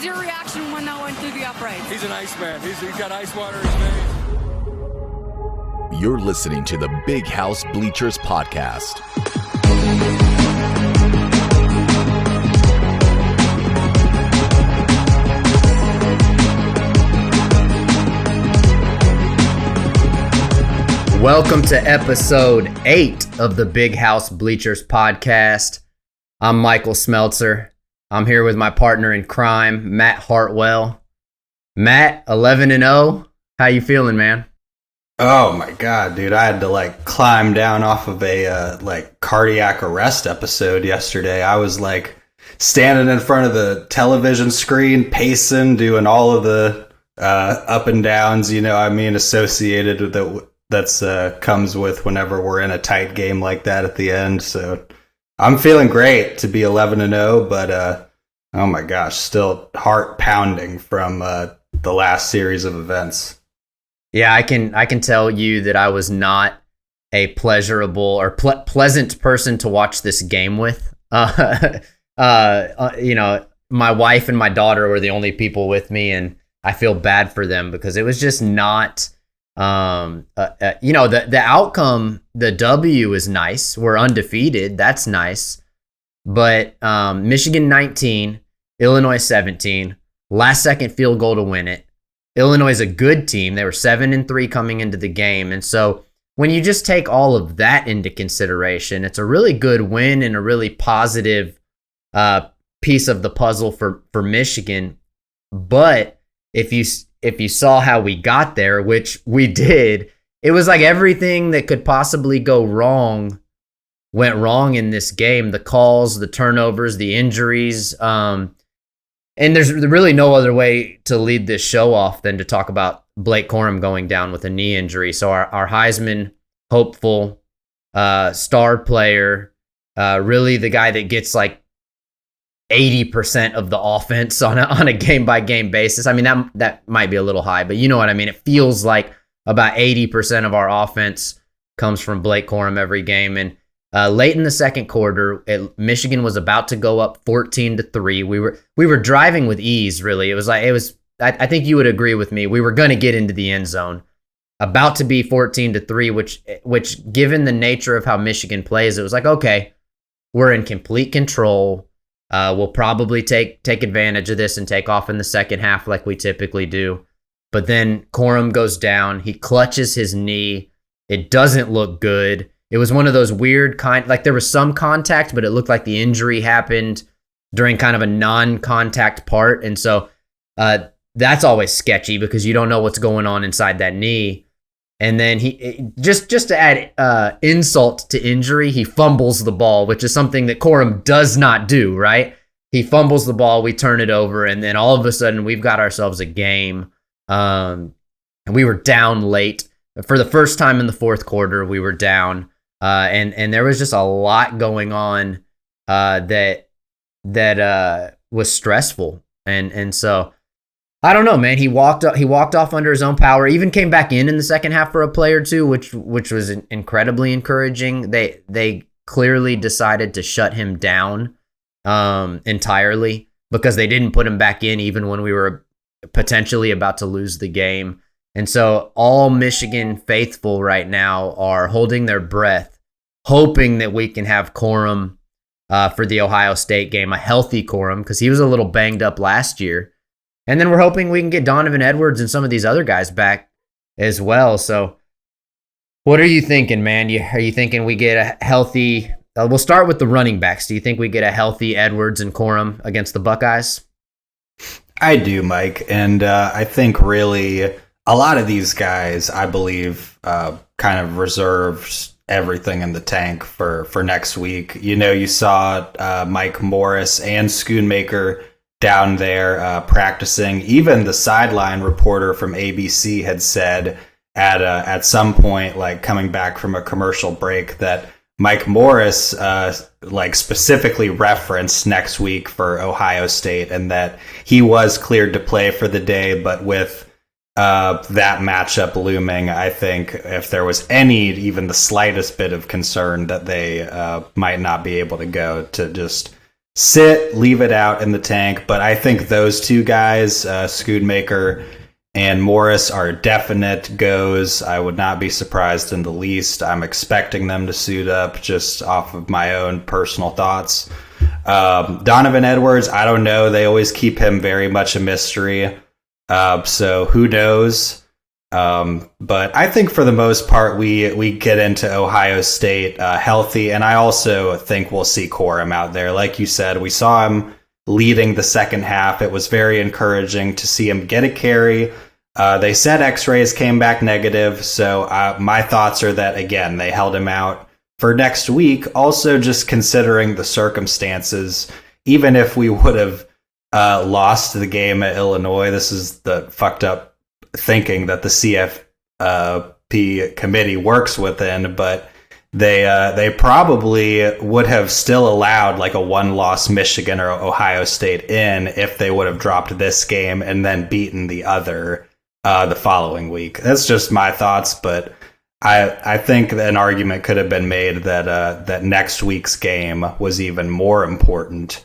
was your reaction when that went through the uprights? He's an Iceman. He's got ice water in his veins. You're listening to the Big House Bleachers Podcast. Welcome to episode 8 of the Big House Bleachers Podcast. I'm Michael Smeltzer. I'm here with my partner in crime, Matt Hartwell. Matt, 11-0. How you feeling, man? Oh my god, dude! I had to climb down off of a cardiac arrest episode yesterday. I was standing in front of the television screen, pacing, doing all of the up and downs. Associated with the that's comes with whenever we're in a tight game like that at the end. So I'm feeling great to be 11-0, but oh my gosh, still heart pounding from the last series of events. Yeah, I can tell you that I was not a pleasurable or pleasant person to watch this game with. My wife and my daughter were the only people with me, and I feel bad for them because it was just not. The outcome, the W is nice. We're undefeated. That's nice. But Michigan 19, Illinois 17, last second field goal to win it. Illinois is a good team. They were 7-3 coming into the game. And so when you just take all of that into consideration, it's a really good win and a really positive piece of the puzzle for Michigan. But if you saw how we got there, which we did, it was like everything that could possibly go wrong went wrong in this game. The calls, the turnovers, the injuries. And there's really no other way to lead this show off than to talk about Blake Corum going down with a knee injury. So our Heisman hopeful, star player, really the guy that gets 80% of the offense on a game-by-game basis. I mean, that might be a little high, but you know what I mean? It feels like about 80% of our offense comes from Blake Corum every game. And late in the second quarter, Michigan was about to go up 14-3. We were driving with ease, really. I think you would agree with me. We were going to get into the end zone. About to be 14-3, which given the nature of how Michigan plays, it was like, okay, we're in complete control. We'll probably take advantage of this and take off in the second half like we typically do. But then Corum goes down. He clutches his knee. It doesn't look good. It was one of those weird there was some contact, but it looked like the injury happened during kind of a non-contact part. And so that's always sketchy because you don't know what's going on inside that knee. And then he just to add insult to injury, he fumbles the ball, which is something that Corum does not do, right? He fumbles the ball, we turn it over, and then all of a sudden we've got ourselves a game. And we were down late. For the first time in the fourth quarter, we were down. And there was just a lot going on that was stressful. And so I don't know, man. He walked off under his own power. Even came back in the second half for a play or two, which was incredibly encouraging. They clearly decided to shut him down entirely because they didn't put him back in even when we were potentially about to lose the game. And so all Michigan faithful right now are holding their breath, hoping that we can have Corum for the Ohio State game, a healthy Corum, because he was a little banged up last year. And then we're hoping we can get Donovan Edwards and some of these other guys back as well. So what are you thinking, man? Are you thinking we get a healthy we'll start with the running backs. Do you think we get a healthy Edwards and Corum against the Buckeyes? I do, Mike. And I think really a lot of these guys, I believe, kind of reserves everything in the tank for next week. You saw Mike Morris and Schoonmaker down there practicing. Even the sideline reporter from ABC had said at some point, coming back from a commercial break, that Mike Morris specifically referenced next week for Ohio State, and that he was cleared to play for the day, but with that matchup looming, I think if there was even the slightest bit of concern that they might not be able to go, to just sit, leave it out in the tank. But I think those two guys, Schoonmaker and Morris, are definite goes. I would not be surprised in the least. I'm expecting them to suit up just off of my own personal thoughts. Donovan Edwards, I don't know. They always keep him very much a mystery. So who knows? But I think for the most part, we get into Ohio State healthy. And I also think we'll see Corum out there. Like you said, we saw him leading the second half. It was very encouraging to see him get a carry. They said x-rays came back negative. So my thoughts are that, again, they held him out for next week. Also, just considering the circumstances, even if we would have lost the game at Illinois, this is the fucked up thinking that the CFP committee works within, but they probably would have still allowed like a one-loss Michigan or Ohio State in if they would have dropped this game and then beaten the other the following week. That's just my thoughts, but I think an argument could have been made that next week's game was even more important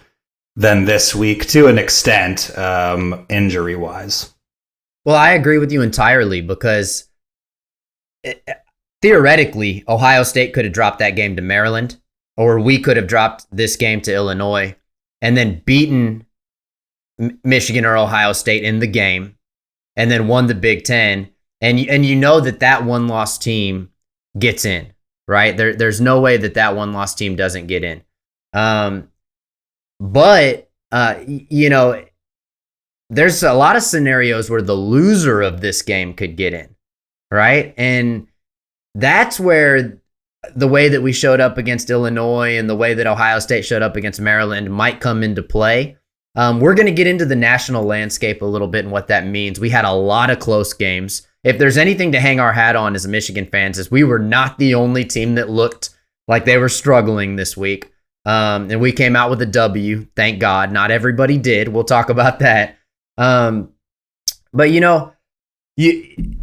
than this week to an extent, injury-wise. Well, I agree with you entirely because theoretically, Ohio State could have dropped that game to Maryland, or we could have dropped this game to Illinois and then beaten Michigan or Ohio State in the game and then won the Big Ten. And you know that one-loss team gets in, right? There's no way that one-loss team doesn't get in. But there's a lot of scenarios where the loser of this game could get in, right? And that's where the way that we showed up against Illinois and the way that Ohio State showed up against Maryland might come into play. We're going to get into the national landscape a little bit and what that means. We had a lot of close games. If there's anything to hang our hat on as Michigan fans, is we were not the only team that looked like they were struggling this week. And we came out with a W, thank God. Not everybody did. We'll talk about that. But you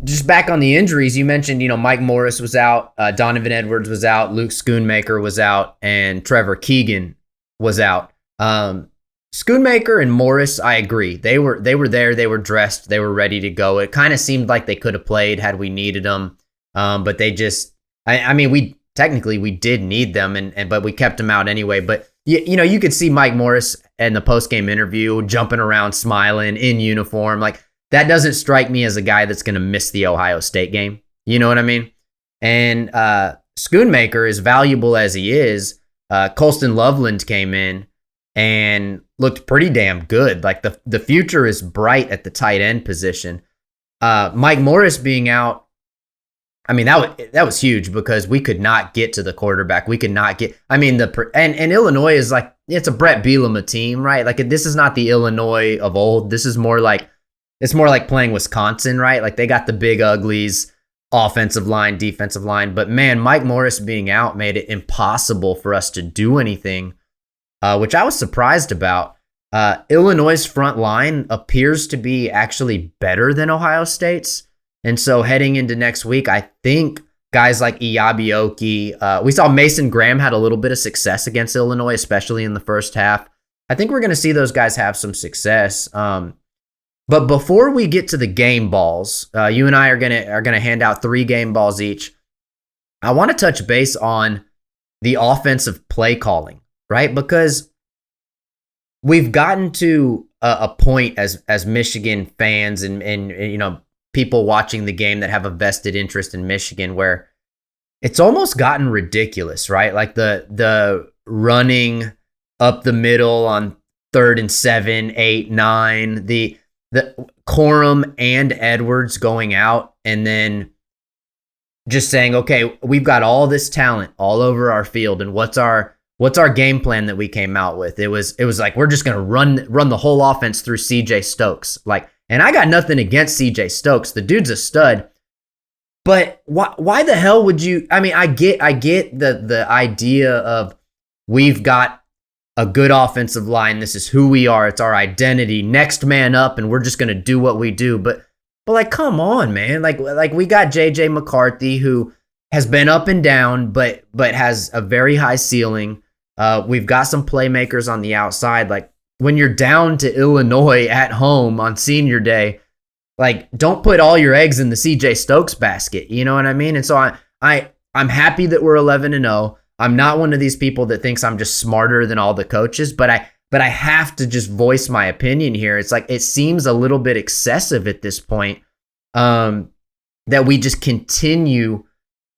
just back on the injuries, you mentioned, Mike Morris was out, Donovan Edwards was out, Luke Schoonmaker was out, and Trevor Keegan was out. Schoonmaker and Morris, I agree. They were there, they were dressed, they were ready to go. It kind of seemed like they could have played had we needed them. But they just, we did need them, but we kept them out anyway. But you could see Mike Morris in the post-game interview jumping around, smiling, in uniform. Like, that doesn't strike me as a guy that's going to miss the Ohio State game. You know what I mean? And Schoonmaker, as valuable as he is, Colston Loveland came in and looked pretty damn good. Like, the future is bright at the tight end position. Mike Morris being out, that was huge because we could not get to the quarterback. We could not get. And Illinois is like, it's a Brett Bielema team, right? Like, this is not the Illinois of old. This is more like playing Wisconsin, right? Like, they got the big uglies, offensive line, defensive line. But man, Mike Morris being out made it impossible for us to do anything, which I was surprised about. Illinois' front line appears to be actually better than Ohio State's. And so heading into next week, I think guys like Iabioki, we saw Mason Graham had a little bit of success against Illinois, especially in the first half. I think we're going to see those guys have some success. But before we get to the game balls, you and I are gonna hand out 3 game balls each. I want to touch base on the offensive play calling, right? Because we've gotten to a point as Michigan fans and people watching the game that have a vested interest in Michigan where it's almost gotten ridiculous, right? Like the running up the middle on 3rd and 7, 8, 9, the Corum and Edwards going out and then just saying, okay, we've got all this talent all over our field, and what's our game plan that we came out with? It was like, we're just gonna run the whole offense through CJ Stokes. Like, and I got nothing against CJ Stokes. The dude's a stud. But why the hell would you? I get the idea of we've got a good offensive line. This is who we are. It's our identity. Next man up, and we're just gonna do what we do. But like, come on, man. Like we got JJ McCarthy, who has been up and down, but has a very high ceiling. We've got some playmakers on the outside. Like when you're down to Illinois at home on senior day, like don't put all your eggs in the CJ Stokes basket. You know what I mean? And so I'm happy that we're 11-0. I'm not one of these people that thinks I'm just smarter than all the coaches, but I have to just voice my opinion here. It's like it seems a little bit excessive at this point that we just continue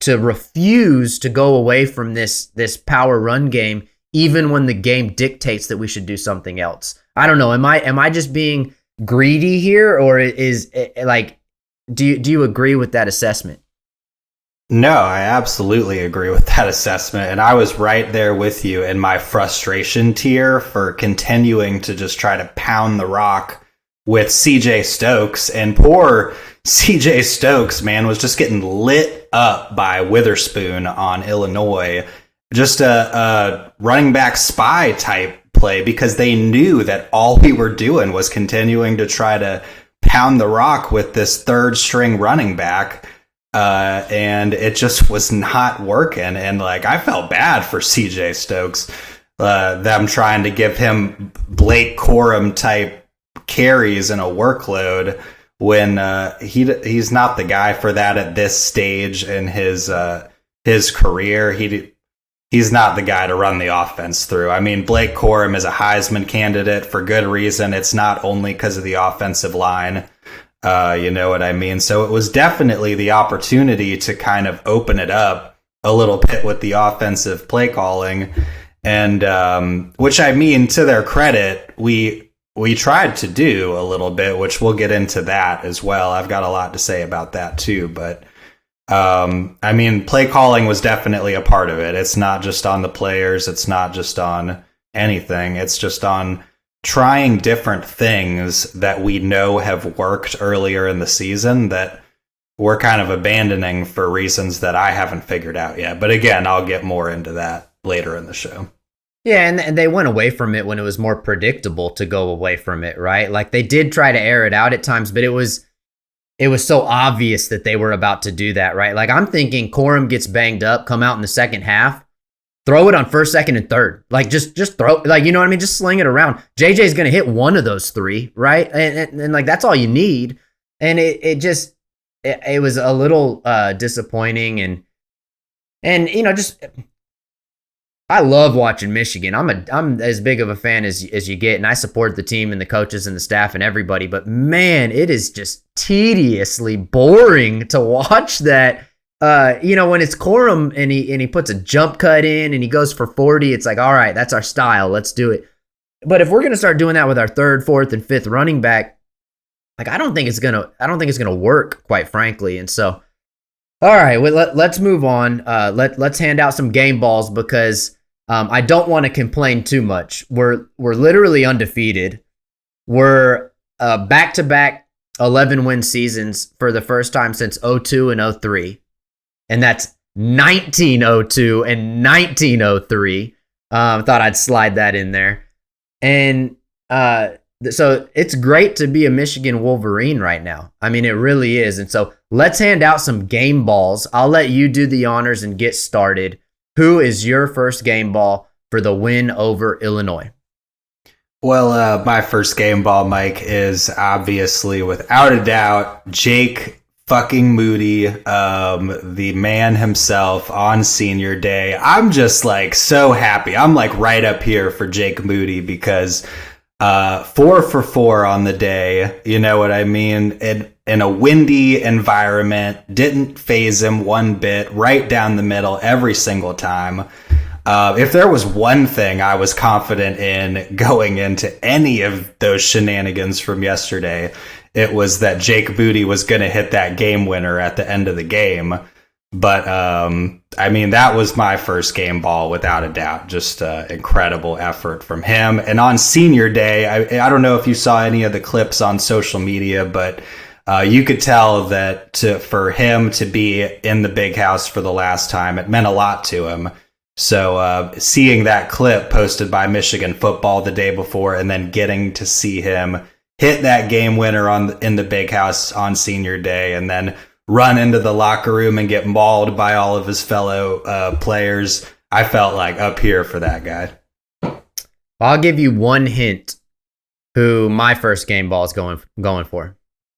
to refuse to go away from this power run game, even when the game dictates that we should do something else. I don't know. Am I just being greedy here, or is it, like, do you agree with that assessment? No, I absolutely agree with that assessment. And I was right there with you in my frustration tier for continuing to just try to pound the rock with CJ Stokes. And poor CJ Stokes, man, was just getting lit up by Witherspoon on Illinois. Just a running back spy type play, because they knew that all we were doing was continuing to try to pound the rock with this third string running back. And it just was not working. And like, I felt bad for CJ Stokes, them trying to give him Blake Corum type carries and a workload when he's not the guy for that at this stage in his career. He's not the guy to run the offense through. I mean, Blake Corum is a Heisman candidate for good reason. It's not only because of the offensive line. You know what I mean? So it was definitely the opportunity to kind of open it up a little bit with the offensive play calling. And which, I mean, to their credit, we tried to do a little bit, which we'll get into that as well. I've got a lot to say about that too. But I mean, play calling was definitely a part of it. It's not just on the players. It's not just on anything. It's just on trying different things that we know have worked earlier in the season that we're kind of abandoning for reasons that I haven't figured out yet. But again, I'll get more into that later in the show. Yeah, and they went away from it when it was more predictable to go away from it, right? Like they did try to air it out at times, but it was so obvious that they were about to do that, right? Like I'm thinking Corum gets banged up, come out in the second half, throw it on first, second, and third. Like just throw, like, you know what I mean? Just sling it around. JJ's going to hit one of those three, right? And like, that's all you need. And it was a little disappointing. And, you know, just, I love watching Michigan. I'm as big of a fan as you get. And I support the team and the coaches and the staff and everybody, but man, it is just tediously boring to watch that. You know, when it's Corum and he puts a jump cut in and he goes for 40, it's like, all right, that's our style. Let's do it. But if we're going to start doing that with our third, fourth, and fifth running back, like, I don't think it's going to work, quite frankly. And so, all right, well, let's move on. Let's hand out some game balls because I don't want to complain too much. We're literally undefeated. We're back-to-back 11-win seasons for the first time since 02 and 03. And that's 1902 and 1903. Thought I'd slide that in there. And so it's great to be a Michigan Wolverine right now. I mean, it really is. And so let's hand out some game balls. I'll let you do the honors and get started. Who is your first game ball for the win over Illinois? Well, my first game ball, Mike, is obviously, without a doubt, Jake fucking Moody, the man himself on senior day. I'm just like so happy. I'm like right up here for Jake Moody because 4 for 4 on the day. You know what I mean? In a windy environment, didn't phase him one bit, right down the middle every single time. If there was one thing I was confident in going into any of those shenanigans from yesterday, it was that Jake Moody was going to hit that game winner at the end of the game. But, I mean, that was my first game ball without a doubt. Just incredible effort from him. And on senior day, I don't know if you saw any of the clips on social media, but you could tell that for him to be in the big house for the last time, it meant a lot to him. So seeing that clip posted by Michigan Football the day before and then getting to see him hit that game winner in the big house on senior day and then run into the locker room and get mauled by all of his fellow players, I felt like up here for that guy. I'll give you one hint who my first game ball is going for.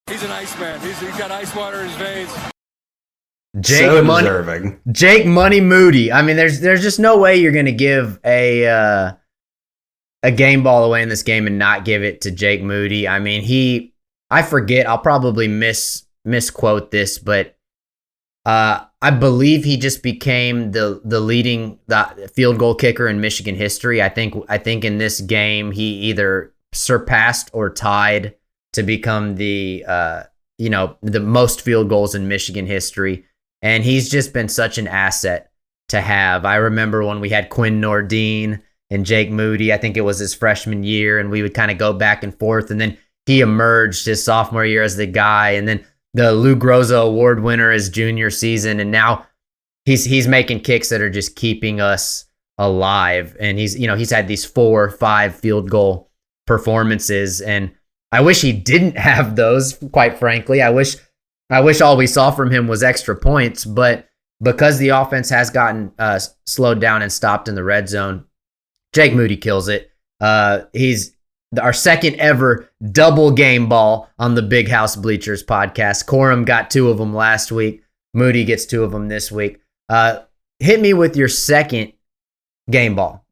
He's an Iceman. He's got ice water in his veins. Jake Money Moody. I mean, there's just no way you're gonna give a game ball away in this game and not give it to Jake Moody. I mean, I forget. I'll probably misquote this, but I believe he just became the leading field goal kicker in Michigan history. I think in this game he either surpassed or tied to become the most field goals in Michigan history. And he's just been such an asset to have. I remember when we had Quinn Nordine and Jake Moody. I think it was his freshman year, and we would kind of go back and forth. And then he emerged his sophomore year as the guy, and then the Lou Groza Award winner his junior season. And now he's making kicks that are just keeping us alive. And he's had these 4 or 5 field goal performances, and I wish he didn't have those, quite frankly. I wish all we saw from him was extra points, but because the offense has gotten slowed down and stopped in the red zone, Jake Moody kills it. He's our second ever double game ball on the Big House Bleachers podcast. Corum got 2 of them last week. Moody gets 2 of them this week. Hit me with your second game ball.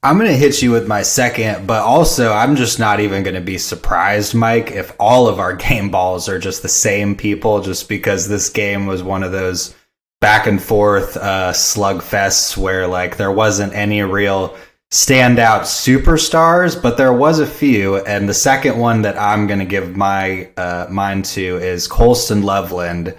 I'm going to hit you with my second, but also I'm just not even going to be surprised, Mike, if all of our game balls are just the same people, just because this game was one of those back and forth slugfests where like there wasn't any real standout superstars, but there was a few. And the second one that I'm going to give my mine to is Colston Loveland.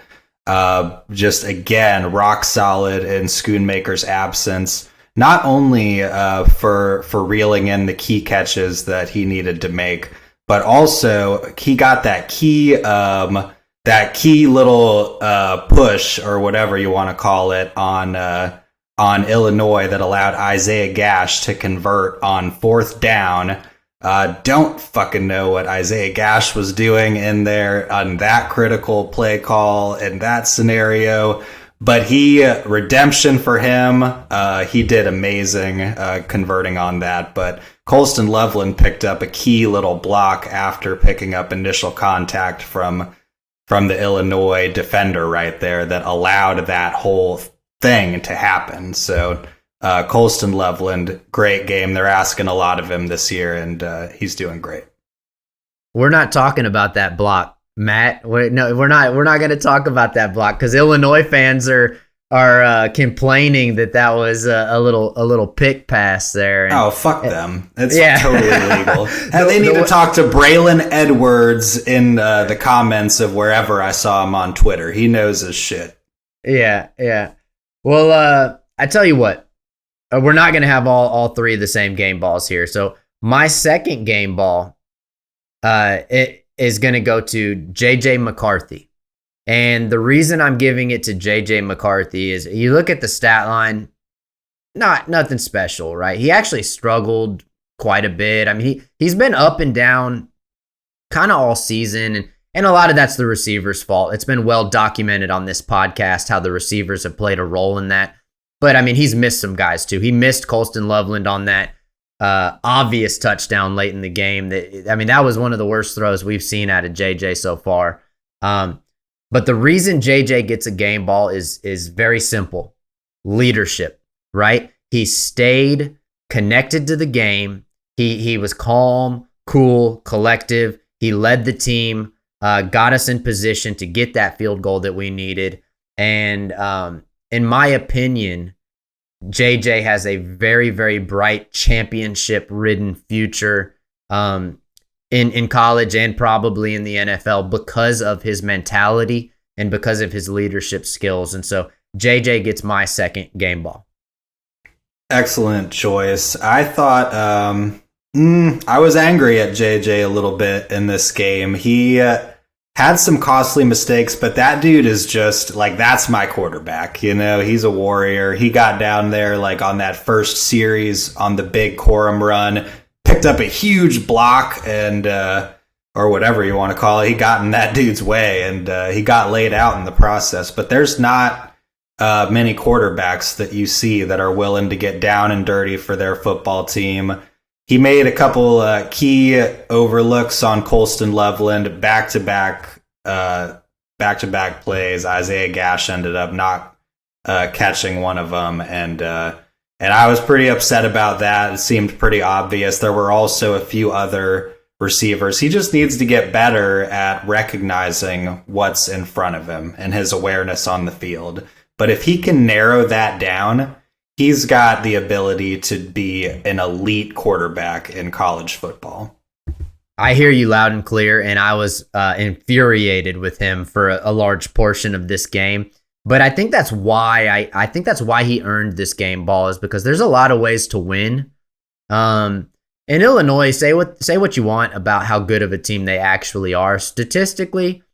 Just again, rock solid in Schoonmaker's absence. Not only for reeling in the key catches that he needed to make, but also he got that key little push or whatever you want to call it on Illinois that allowed Isaiah Gash to convert on 4th down. Don't fucking know what Isaiah Gash was doing in there on that critical play call in that scenario. But redemption for him, he did amazing converting on that. But Colston Loveland picked up a key little block after picking up initial contact from the Illinois defender right there that allowed that whole thing to happen. So Colston Loveland, great game. They're asking a lot of him this year, and he's doing great. We're not talking about that block, Matt. We're not going to talk about that block because Illinois fans are complaining that was a little pick pass there. And, fuck them! It's totally illegal. And they need to talk to Braylon Edwards in the comments of wherever I saw him on Twitter. He knows his shit. Yeah. Well, I tell you what, we're not going to have all 3 of the same game balls here. So my second game ball, it is going to go to JJ McCarthy. And the reason I'm giving it to JJ McCarthy is you look at the stat line, nothing special, right? He actually struggled quite a bit. I mean, he's been up and down kind of all season, and a lot of that's the receivers' fault. It's been well documented on this podcast how the receivers have played a role in that. But I mean, he's missed some guys too. He missed Colston Loveland on that obvious touchdown late in the game. That was one of the worst throws we've seen out of JJ so far. But the reason JJ gets a game ball is very simple. Leadership, right? He stayed connected to the game. He was calm, cool, collective. He led the team, got us in position to get that field goal that we needed. And in my opinion, JJ has a very, very bright championship-ridden future in college and probably in the NFL because of his mentality and because of his leadership skills. And so JJ gets my second game ball. Excellent choice. I thought I was angry at JJ a little bit in this game. He had some costly mistakes, but that dude is just like, that's my quarterback. You know, he's a warrior. He got down there like on that first series on the big Corum run, picked up a huge block and, or whatever you want to call it. He got in that dude's way and he got laid out in the process, but there's not many quarterbacks that you see that are willing to get down and dirty for their football team. He made a couple key overlooks on Colston Loveland, back-to-back plays. Isaiah Gash ended up not catching one of them, and I was pretty upset about that. It seemed pretty obvious. There were also a few other receivers. He just needs to get better at recognizing what's in front of him and his awareness on the field. But if he can narrow that down, he's got the ability to be an elite quarterback in college football. I hear you loud and clear, and I was infuriated with him for a large portion of this game. But I think that's why I think that's why he earned this game ball, is because there's a lot of ways to win. In Illinois, say what you want about how good of a team they actually are. Statistically,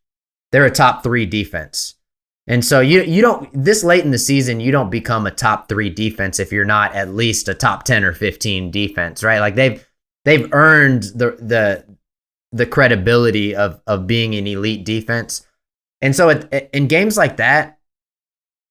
they're a top 3 defense. And so you don't, this late in the season, you don't become a top 3 defense if you're not at least a top 10 or 15 defense, right? Like they've earned the credibility of being an elite defense. And so in games like that,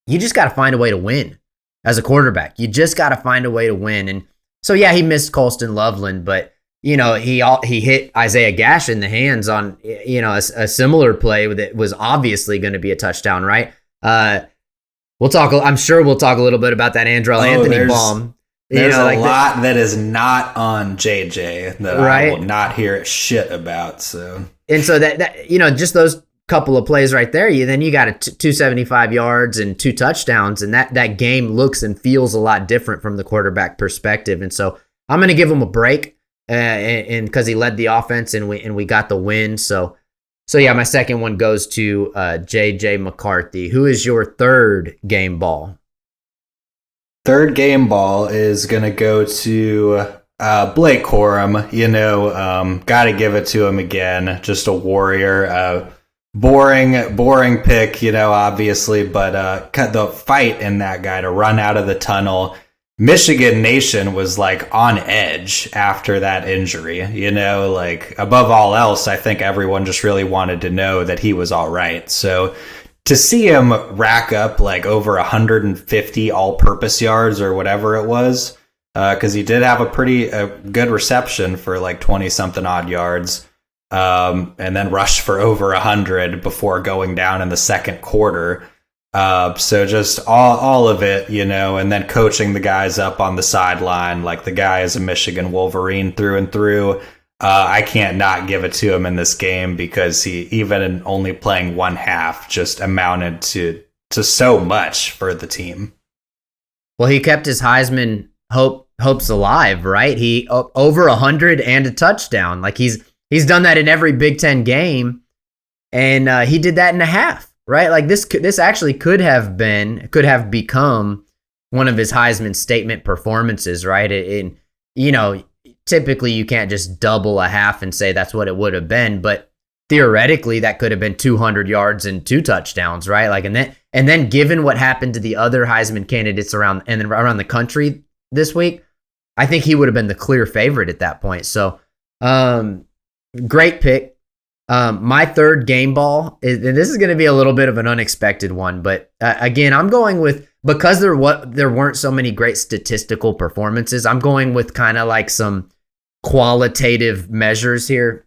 you just got to find a way to win as a quarterback. You just got to find a way to win. And so, yeah, he missed Colston Loveland, but he hit Isaiah Gash in the hands on, a similar play that was obviously going to be a touchdown, right? I'm sure we'll talk a little bit about that Andrell Anthony bomb. There's a lot that is not on JJ that right? I will not hear shit about. So, and so that just those couple of plays right there, then you got 275 yards and 2 touchdowns, and that game looks and feels a lot different from the quarterback perspective. And so I'm going to give him a break. And because he led the offense and we got the win. So yeah, my second one goes to JJ McCarthy. Who is your third game ball? Third game ball is going to go to Blake Corum. Got to give it to him again. Just a warrior. Boring pick, obviously, but cut the fight in that guy to run out of the tunnel. Michigan Nation was like on edge after that injury, above all else, I think everyone just really wanted to know that he was all right. So to see him rack up like over 150 all-purpose yards or whatever it was, because he did have a good reception for like 20-something odd yards, and then rushed for over 100 before going down in the second quarter. So just all of it, and then coaching the guys up on the sideline, like the guy is a Michigan Wolverine through and through. I can't not give it to him in this game because he, even in only playing one half, just amounted to so much for the team. Well, he kept his Heisman hopes alive, right? He over 100 and a touchdown. Like he's done that in every Big Ten game, and he did that in a half. Right, like this actually could have become one of his Heisman statement performances, right? And typically you can't just double a half and say that's what it would have been, but theoretically that could have been 200 yards and 2 touchdowns, right? Like and then given what happened to the other Heisman candidates around the country this week, I think he would have been the clear favorite at that point. So, great pick. My third game ball and this is going to be a little bit of an unexpected one, but again, I'm going with, because there weren't so many great statistical performances, I'm going with kind of like some qualitative measures here.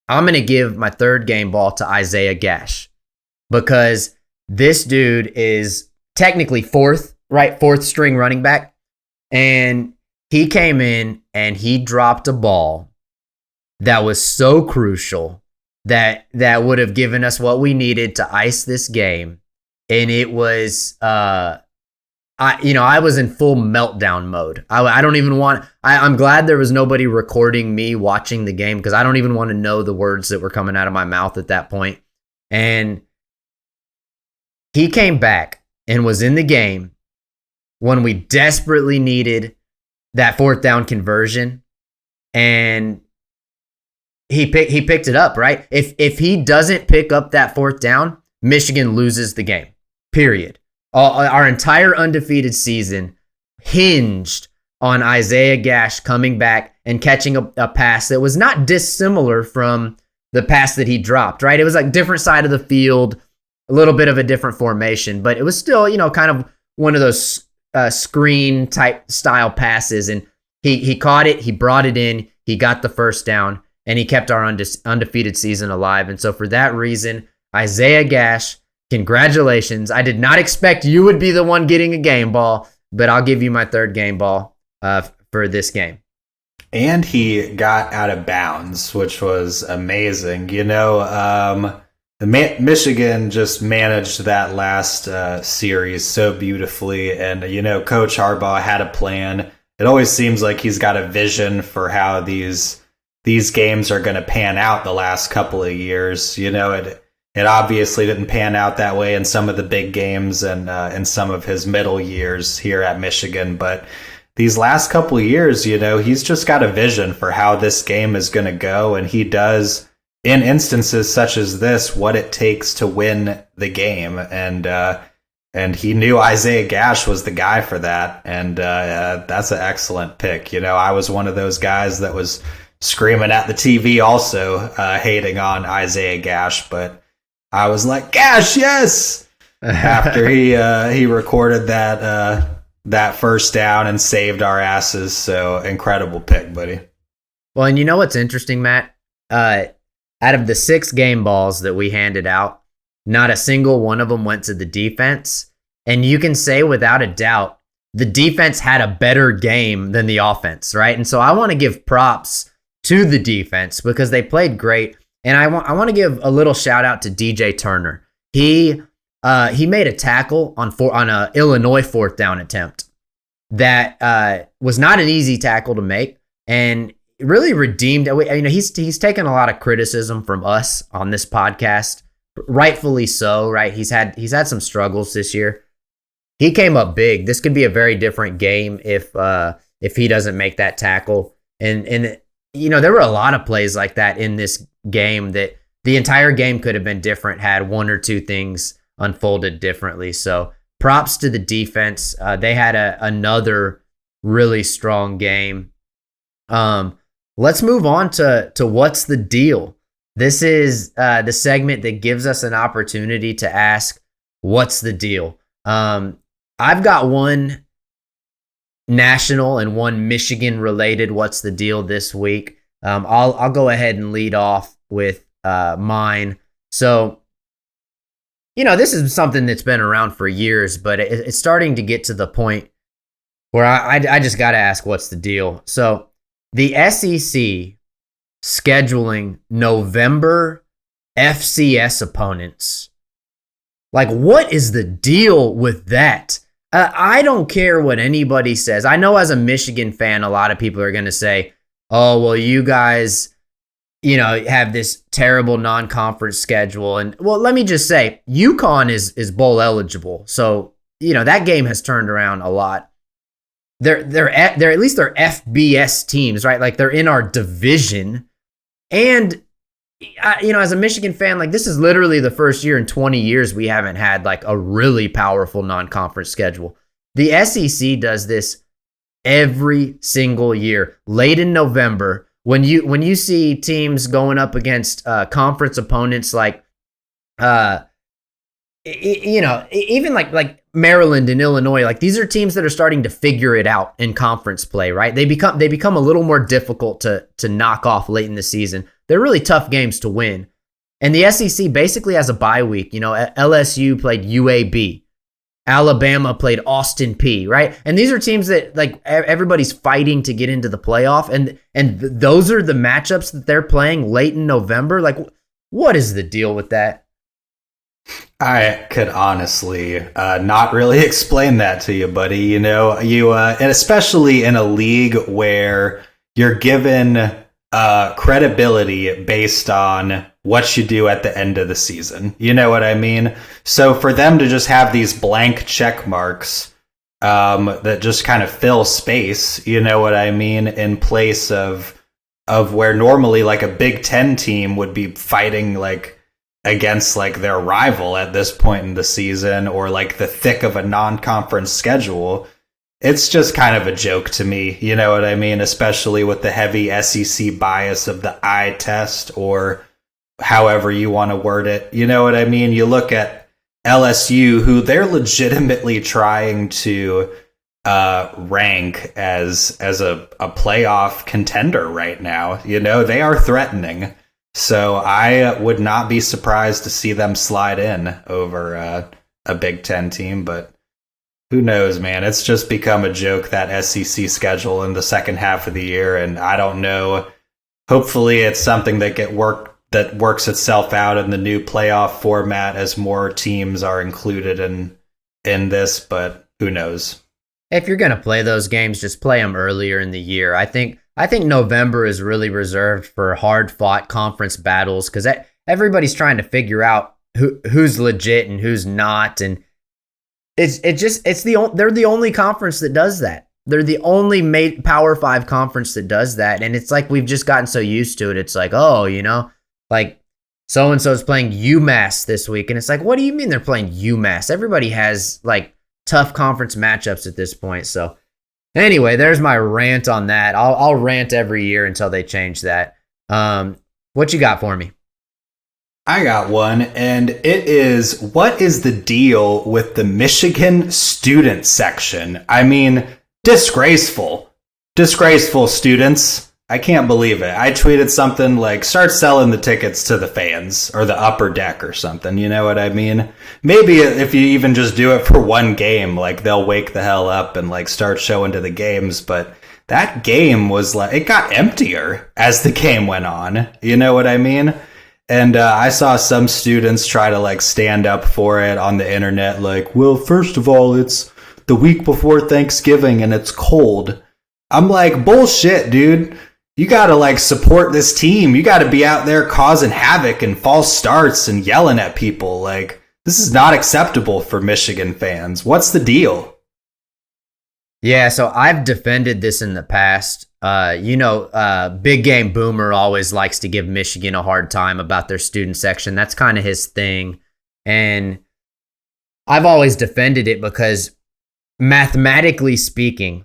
I'm going to give my third game ball to Isaiah Gash, because this dude is technically fourth string running back, and he came in and he dropped a ball that was so crucial that would have given us what we needed to ice this game. And it was, I was in full meltdown mode. I'm glad there was nobody recording me watching the game, because I don't even want to know the words that were coming out of my mouth at that point. And he came back and was in the game when we desperately needed that 4th down conversion. And he picked it up, right? If he doesn't pick up that 4th down, Michigan loses the game, period. Our entire undefeated season hinged on Isaiah Gash coming back and catching a pass that was not dissimilar from the pass that he dropped, right? It was like different side of the field, a little bit of a different formation, but it was still, kind of one of those screen type style passes. And he caught it, he brought it in, he got the first down, and he kept our undefeated season alive. And so for that reason, Isaiah Gash, congratulations. I did not expect you would be the one getting a game ball, but I'll give you my third game ball for this game. And he got out of bounds, which was amazing. Michigan just managed that last series so beautifully. And, Coach Harbaugh had a plan. It always seems like he's got a vision for how these games are going to pan out the last couple of years. It obviously didn't pan out that way in some of the big games and in some of his middle years here at Michigan. But these last couple of years, he's just got a vision for how this game is going to go. And he does, in instances such as this, what it takes to win the game. And he knew Isaiah Gash was the guy for that. And that's an excellent pick. I was one of those guys that was screaming at the TV also, hating on Isaiah Gash. But I was like, Gash, yes! After he recorded that first down and saved our asses. So incredible pick, buddy. Well, and you know what's interesting, Matt? Out of the 6 game balls that we handed out, not a single one of them went to the defense. And you can say without a doubt, the defense had a better game than the offense, right? And so I want to give props to the defense because they played great. And I want to give a little shout out to DJ Turner. He made a tackle on a Illinois 4th down attempt that was not an easy tackle to make, and really redeemed. He's taken a lot of criticism from us on this podcast, rightfully so. Right? He's had some struggles this year. He came up big. This could be a very different game if he doesn't make that tackle. And there were a lot of plays like that in this game that the entire game could have been different had one or two things unfolded differently. So props to the defense. They had another really strong game. Let's move on to what's the deal. This is the segment that gives us an opportunity to ask, what's the deal? I've got one national and one Michigan related what's the deal this week. I'll go ahead and lead off with mine. So, this is something that's been around for years, but it's starting to get to the point where I just got to ask, what's the deal? So the SEC scheduling November FCS opponents. Like, what is the deal with that? I don't care what anybody says. I know as a Michigan fan, a lot of people are going to say, oh, well, you guys, have this terrible non-conference schedule. And, well, let me just say, UConn is bowl eligible. So, that game has turned around a lot. They're at least they're FBS teams, right? Like, they're in our division. And, as a Michigan fan, like, this is literally the first year in 20 years we haven't had like a really powerful non-conference schedule. The SEC does this every single year, late in November, when you see teams going up against conference opponents like, even like Maryland and Illinois, like these are teams that are starting to figure it out in conference play, right? They become a little more difficult to knock off late in the season. They're really tough games to win. And the SEC basically has a bye week. LSU played UAB. Alabama played Austin P, right? And these are teams that like everybody's fighting to get into the playoff. And those are the matchups that they're playing late in November. Like, what is the deal with that? I could honestly not really explain that to you, buddy. And especially in a league where you're given credibility based on what you do at the end of the season. You know what I mean? So for them to just have these blank check marks that just kind of fill space, you know what I mean, in place of where normally like a Big Ten team would be fighting like against like their rival at this point in the season, or like the thick of a non-conference schedule. It's just kind of a joke to me, you know what I mean? Especially with the heavy SEC bias of the eye test, or however you want to word it. You know what I mean? You look at LSU, who they're legitimately trying to rank as a playoff contender right now. You know, they are threatening. So I would not be surprised to see them slide in over a Big Ten team, but who knows, man? It's just become a joke, that SEC schedule in the second half of the year, and I don't know. Hopefully it's something that works itself out in the new playoff format as more teams are included in this, but who knows? If you're going to play those games, just play them earlier in the year. I think November is really reserved for hard-fought conference battles because everybody's trying to figure out who's legit and who's not, and they're the only conference that does that. They're the only Power 5 conference that does that, and it's like we've just gotten so used to it. It's like, oh, you know, like so-and-so is playing UMass this week, and it's like, what do you mean they're playing UMass? Everybody has like tough conference matchups at this point. So anyway, there's my rant on that. I'll rant every year until they change that. What you got for me? I got one, and it is, what is the deal with the Michigan student section? I mean, disgraceful. Disgraceful, students. I can't believe it. I tweeted something like, start selling the tickets to the fans or the upper deck or something. You know what I mean? Maybe if you even just do it for one game, like they'll wake the hell up and like start showing to the games. But that game was like, it got emptier as the game went on. You know what I mean? And I saw some students try to like stand up for it on the internet. Like, well, first of all, it's the week before Thanksgiving and it's cold. I'm like, bullshit, dude. You got to like support this team. You got to be out there causing havoc and false starts and yelling at people. Like, this is not acceptable for Michigan fans. What's the deal? Yeah, so I've defended this in the past. Big Game Boomer always likes to give Michigan a hard time about their student section. That's kind of his thing. And I've always defended it because mathematically speaking,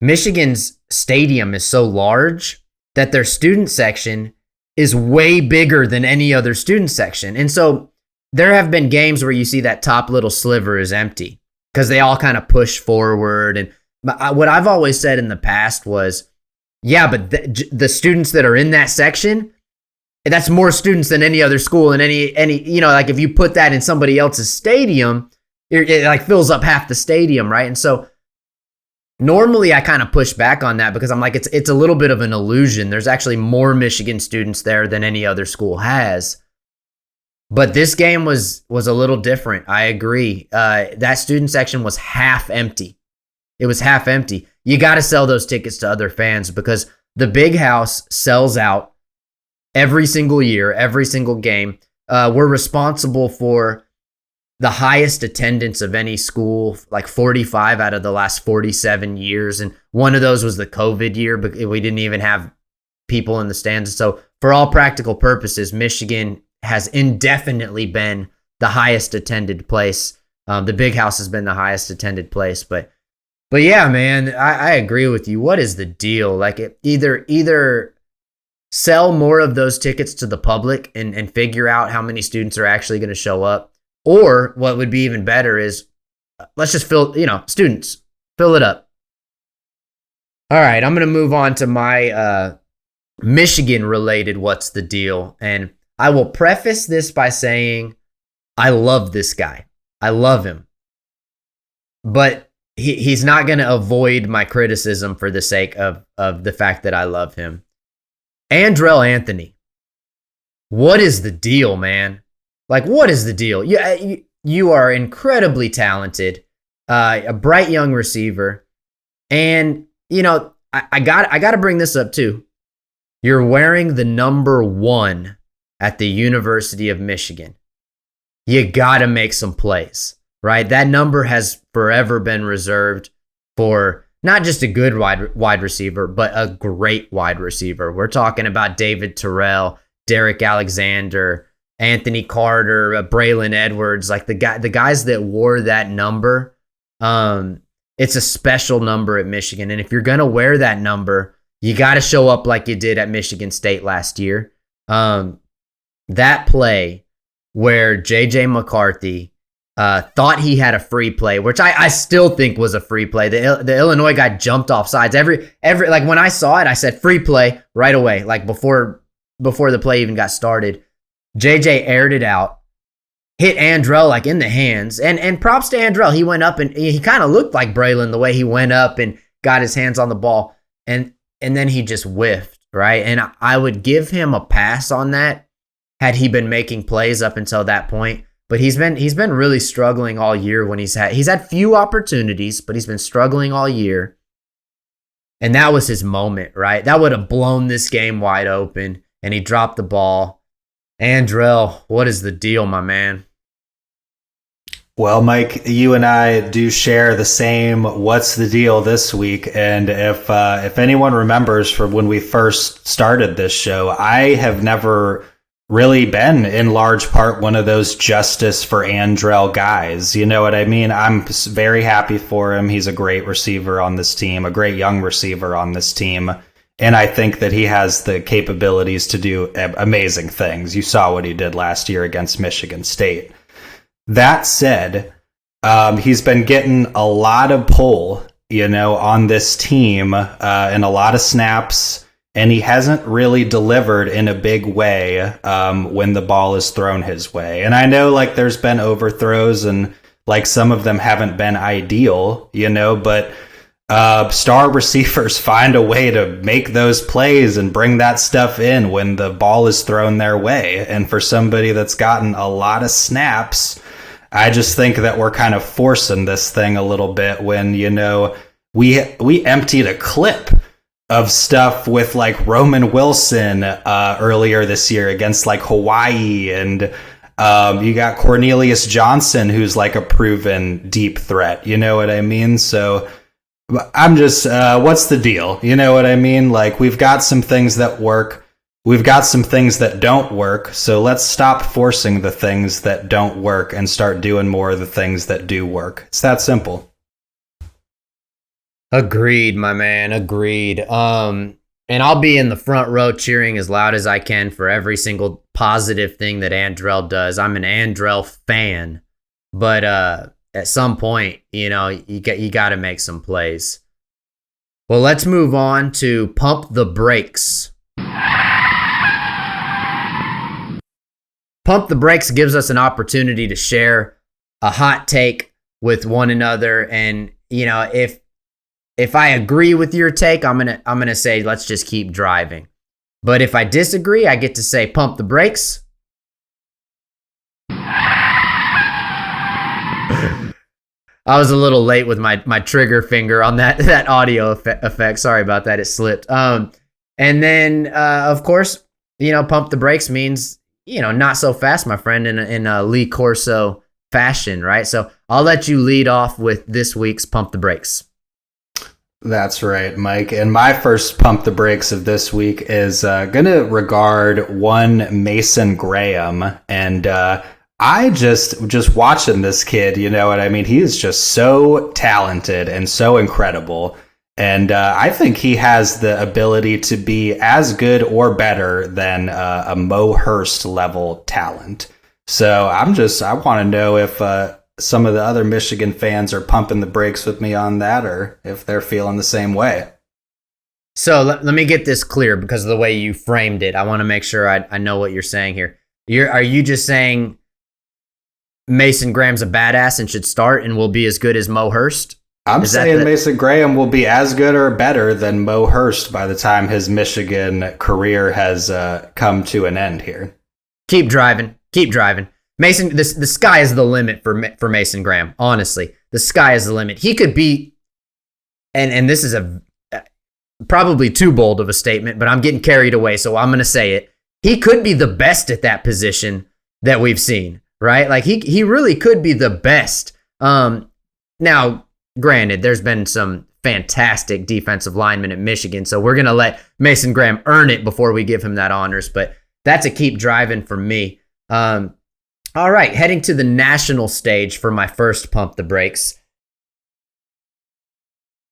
Michigan's stadium is so large that their student section is way bigger than any other student section. And so there have been games where you see that top little sliver is empty because they all kind of push forward. And what I've always said in the past was, yeah, but the students that are in that section, that's more students than any other school. And any like if you put that in somebody else's stadium, it like fills up half the stadium, right? And so normally I kind of push back on that because I'm like, it's a little bit of an illusion. There's actually more Michigan students there than any other school has. But this game was a little different. I agree. That student section was half empty. It was half empty. You got to sell those tickets to other fans because the Big House sells out every single year, every single game. We're responsible for the highest attendance of any school, like 45 out of the last 47 years. And one of those was the COVID year, but we didn't even have people in the stands. So for all practical purposes, Michigan has indefinitely been the highest attended place. The Big House has been the highest attended place, but yeah, man, I agree with you. What is the deal? Like, either sell more of those tickets to the public and figure out how many students are actually going to show up, or what would be even better is let's just students, fill it up. All right, I'm going to move on to my Michigan related what's the deal, and I will preface this by saying I love this guy. I love him, but he's not going to avoid my criticism for the sake of the fact that I love him. Andrell Anthony. What is the deal, man? Like, what is the deal? You are incredibly talented, a bright young receiver. And, I got to bring this up too. You're wearing the number 1 at the University of Michigan. You got to make some plays. Right? That number has forever been reserved for not just a good wide receiver, but a great wide receiver. We're talking about David Terrell, Derek Alexander, Anthony Carter, Braylon Edwards, like the guys that wore that number. It's a special number at Michigan. And if you're going to wear that number, you got to show up like you did at Michigan State last year. That play where J.J. McCarthy thought he had a free play, which I still think was a free play. The Illinois guy jumped off sides. Every like when I saw it, I said free play right away, like before the play even got started. JJ aired it out, hit Andrell like in the hands, and props to Andrell. He went up and he kind of looked like Braylon the way he went up and got his hands on the ball, and then he just whiffed, right? And I would give him a pass on that had he been making plays up until that point. But he's been really struggling all year when he's had few opportunities, but he's been struggling all year. And that was his moment, right? That would have blown this game wide open, and he dropped the ball. Andrell, what is the deal, my man? Well, Mike, you and I do share the same what's the deal this week. And if anyone remembers from when we first started this show, I have never really been in large part one of those justice for Andrell guys. You know what I mean? I'm very happy for him. He's a great receiver on this team, a great young receiver on this team. And I think that he has the capabilities to do amazing things. You saw what he did last year against Michigan State. That said, he's been getting a lot of pull, on this team and a lot of snaps. And he hasn't really delivered in a big way when the ball is thrown his way. And I know like there's been overthrows and like some of them haven't been ideal, but star receivers find a way to make those plays and bring that stuff in when the ball is thrown their way. And for somebody that's gotten a lot of snaps, I just think that we're kind of forcing this thing a little bit when, we emptied a clip of stuff with like Roman Wilson earlier this year against like Hawaii, and you got Cornelius Johnson, who's like a proven deep threat. You know what I mean? So I'm just, what's the deal? You know what I mean? Like we've got some things that work. We've got some things that don't work. So let's stop forcing the things that don't work and start doing more of the things that do work. It's that simple. Agreed, my man. Agreed. And I'll be in the front row cheering as loud as I can for every single positive thing that Andrell does. I'm an Andrell fan, but at some point, you got to make some plays. Well, let's move on to pump the brakes. Pump the brakes gives us an opportunity to share a hot take with one another, and if I agree with your take, I'm gonna say let's just keep driving. But if I disagree, I get to say pump the brakes. I was a little late with my trigger finger on that audio effect. Sorry about that; it slipped. And then of course, pump the brakes means not so fast, my friend, in a Lee Corso fashion, right? So I'll let you lead off with this week's pump the brakes. That's right, Mike. And my first pump the brakes of this week is going to regard one Mason Graham. And I just watching this kid, you know what I mean? He is just so talented and so incredible. And I think he has the ability to be as good or better than a Mo Hurst level talent. So I want to know if some of the other Michigan fans are pumping the brakes with me on that, or if they're feeling the same way. So let me get this clear because of the way you framed it. I want to make sure I know what you're saying here. Are you just saying Mason Graham's a badass and should start and will be as good as Mo Hurst? I'm saying Mason Graham will be as good or better than Mo Hurst by the time his Michigan career has come to an end here. Keep driving. Mason, the sky is the limit for Mason Graham. Honestly, the sky is the limit. He could be, and this is probably too bold of a statement, but I'm getting carried away, so I'm going to say it. He could be the best at that position that we've seen, right? Like he really could be the best. Now, granted, there's been some fantastic defensive linemen at Michigan, so we're going to let Mason Graham earn it before we give him that honors, but that's a keep driving for me. All right, heading to the national stage for my first pump the brakes.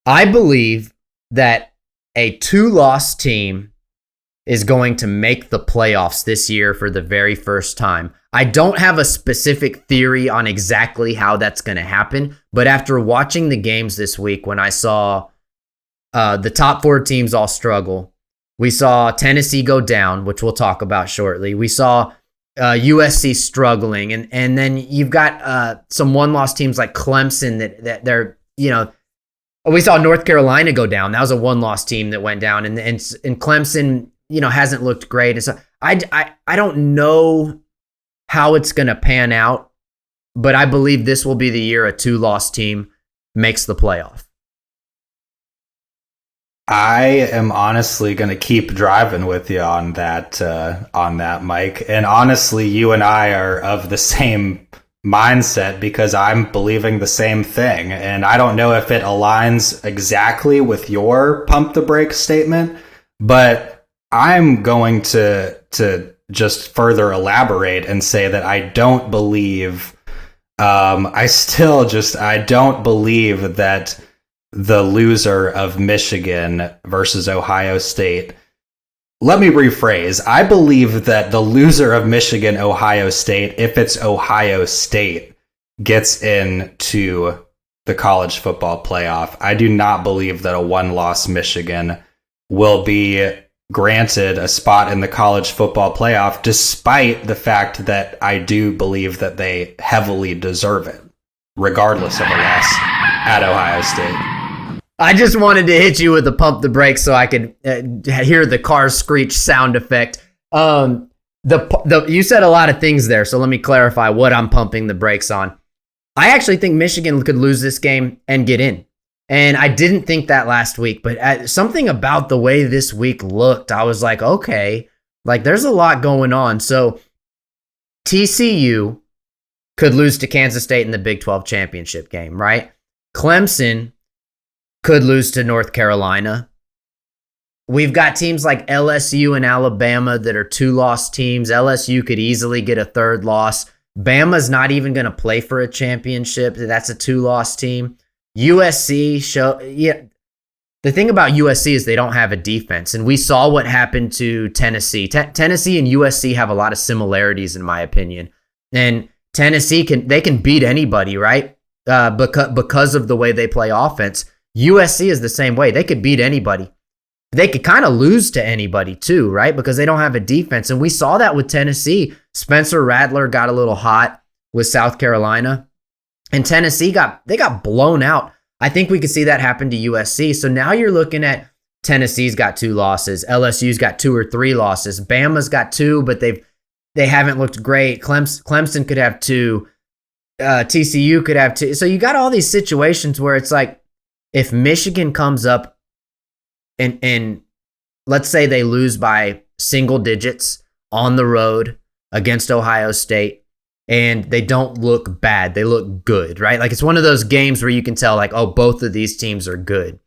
I believe that a 2-loss team is going to make the playoffs this year for the very first time. I don't have a specific theory on exactly how that's going to happen, but after watching the games this week, when I saw the top 4 teams all struggle, we saw Tennessee go down, which we'll talk about shortly. We saw USC struggling, and then you've got some one-loss teams like Clemson that they're, we saw North Carolina go down. That was a one-loss team that went down, and Clemson, hasn't looked great. And so I don't know how it's going to pan out, but I believe this will be the year a 2-loss team makes the playoff. I am honestly going to keep driving with you on that, Mike. And honestly, you and I are of the same mindset because I'm believing the same thing. And I don't know if it aligns exactly with your pump the brakes statement, but I'm going to just further elaborate and say that I don't believe, I don't believe that the loser of Michigan versus Ohio State. Let me rephrase. I believe that the loser of Michigan, Ohio State, if it's Ohio State, gets into the college football playoff. I do not believe that a one-loss Michigan will be granted a spot in the college football playoff, despite the fact that I do believe that they heavily deserve it, regardless of a loss at Ohio State. I just wanted to hit you with the pump the brakes so I could hear the car screech sound effect. You said a lot of things there, so let me clarify what I'm pumping the brakes on. I actually think Michigan could lose this game and get in. And I didn't think that last week, but something about the way this week looked, I was like, okay, like there's a lot going on. So TCU could lose to Kansas State in the Big 12 championship game, right? Clemson could lose to North Carolina. We've got teams like LSU and Alabama that are 2-loss teams. LSU could easily get a 3rd loss. Bama's not even going to play for a championship. That's a 2-loss team. USC the thing about USC is they don't have a defense, and we saw what happened to Tennessee. Tennessee and USC have a lot of similarities, in my opinion. And Tennessee can beat anybody, right? Because of the way they play offense. USC is the same way. They could beat anybody. They could kind of lose to anybody too, right? Because they don't have a defense. And we saw that with Tennessee. Spencer Rattler got a little hot with South Carolina. And Tennessee got blown out. I think we could see that happen to USC. So now you're looking at Tennessee's got 2 losses. LSU's got 2 or 3 losses. Bama's got 2, but they haven't looked great. Clemson could have 2. TCU could have 2. So you got all these situations where it's like, if Michigan comes up and let's say they lose by single digits on the road against Ohio State, and they don't look bad, they look good, right? Like it's one of those games where you can tell like, oh, both of these teams are good.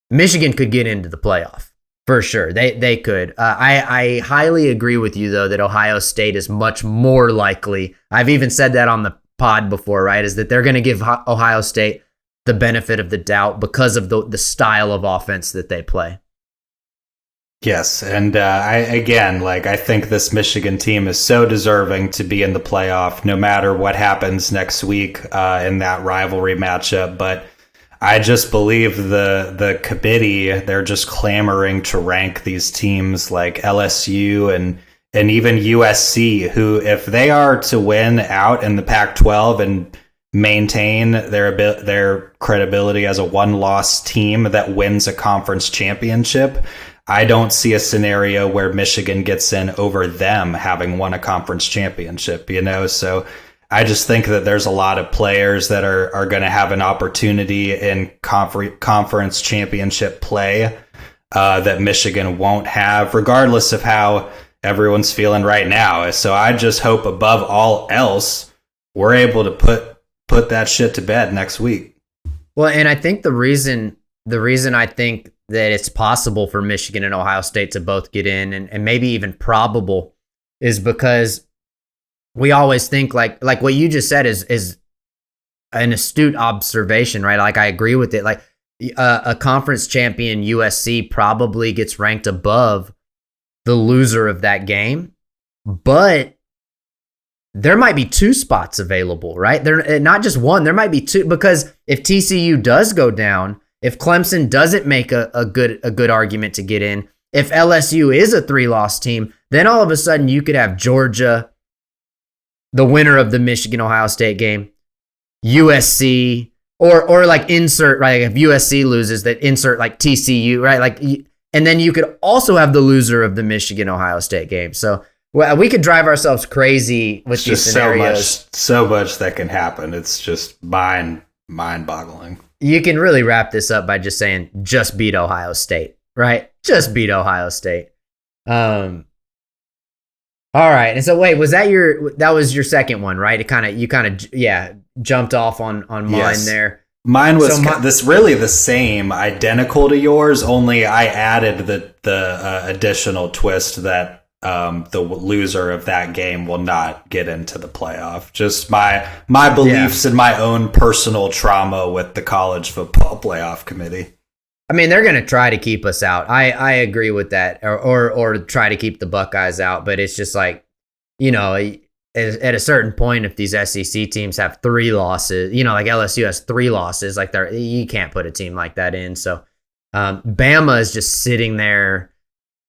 Michigan could get into the playoff for sure. They could. I highly agree with you though that Ohio State is much more likely. I've even said that on the pod before, right? Is that they're going to give Ohio State the benefit of the doubt because of the style of offense that they play. Yes, and I think this Michigan team is so deserving to be in the playoff, no matter what happens next week in that rivalry matchup. But I just believe the committee, they're just clamoring to rank these teams like LSU and even USC, who, if they are to win out in the Pac-12 and maintain their credibility as a one-loss team that wins a conference championship, I don't see a scenario where Michigan gets in over them having won a conference championship, So I just think that there's a lot of players that are going to have an opportunity in conference championship play that Michigan won't have, regardless of how everyone's feeling right now. So I just hope above all else, we're able to put that shit to bed next week. Well, and I think the reason I think that it's possible for Michigan and Ohio State to both get in, and maybe even probable, is because we always think like what you just said is an astute observation, right? Like I agree with it. Like a conference champion USC probably gets ranked above the loser of that game, but there might be 2 spots available, right? There, not just one, there might be 2, because if TCU does go down, if Clemson doesn't make a good argument to get in, if LSU is a 3-loss team, then all of a sudden you could have Georgia, the winner of the Michigan-Ohio State game, USC, or like insert, right? If USC loses, that insert like TCU, right? Like, and then you could also have the loser of the Michigan-Ohio State game. So we could drive ourselves crazy with these scenarios. So much that can happen. It's just mind-boggling. You can really wrap this up by just saying, just beat Ohio State, right? Just beat Ohio State. All right. And so wait, that was your second one, right? You kind of jumped off on mine there. Mine was this really the same, identical to yours, only I added the additional twist that the loser of that game will not get into the playoff. Just my beliefs and my own personal trauma with the college football playoff committee. I mean, they're going to try to keep us out. I agree with that, or try to keep the Buckeyes out. But it's just like, at a certain point, if these SEC teams have 3 losses, like LSU has 3 losses, like you can't put a team like that in. So Bama is just sitting there,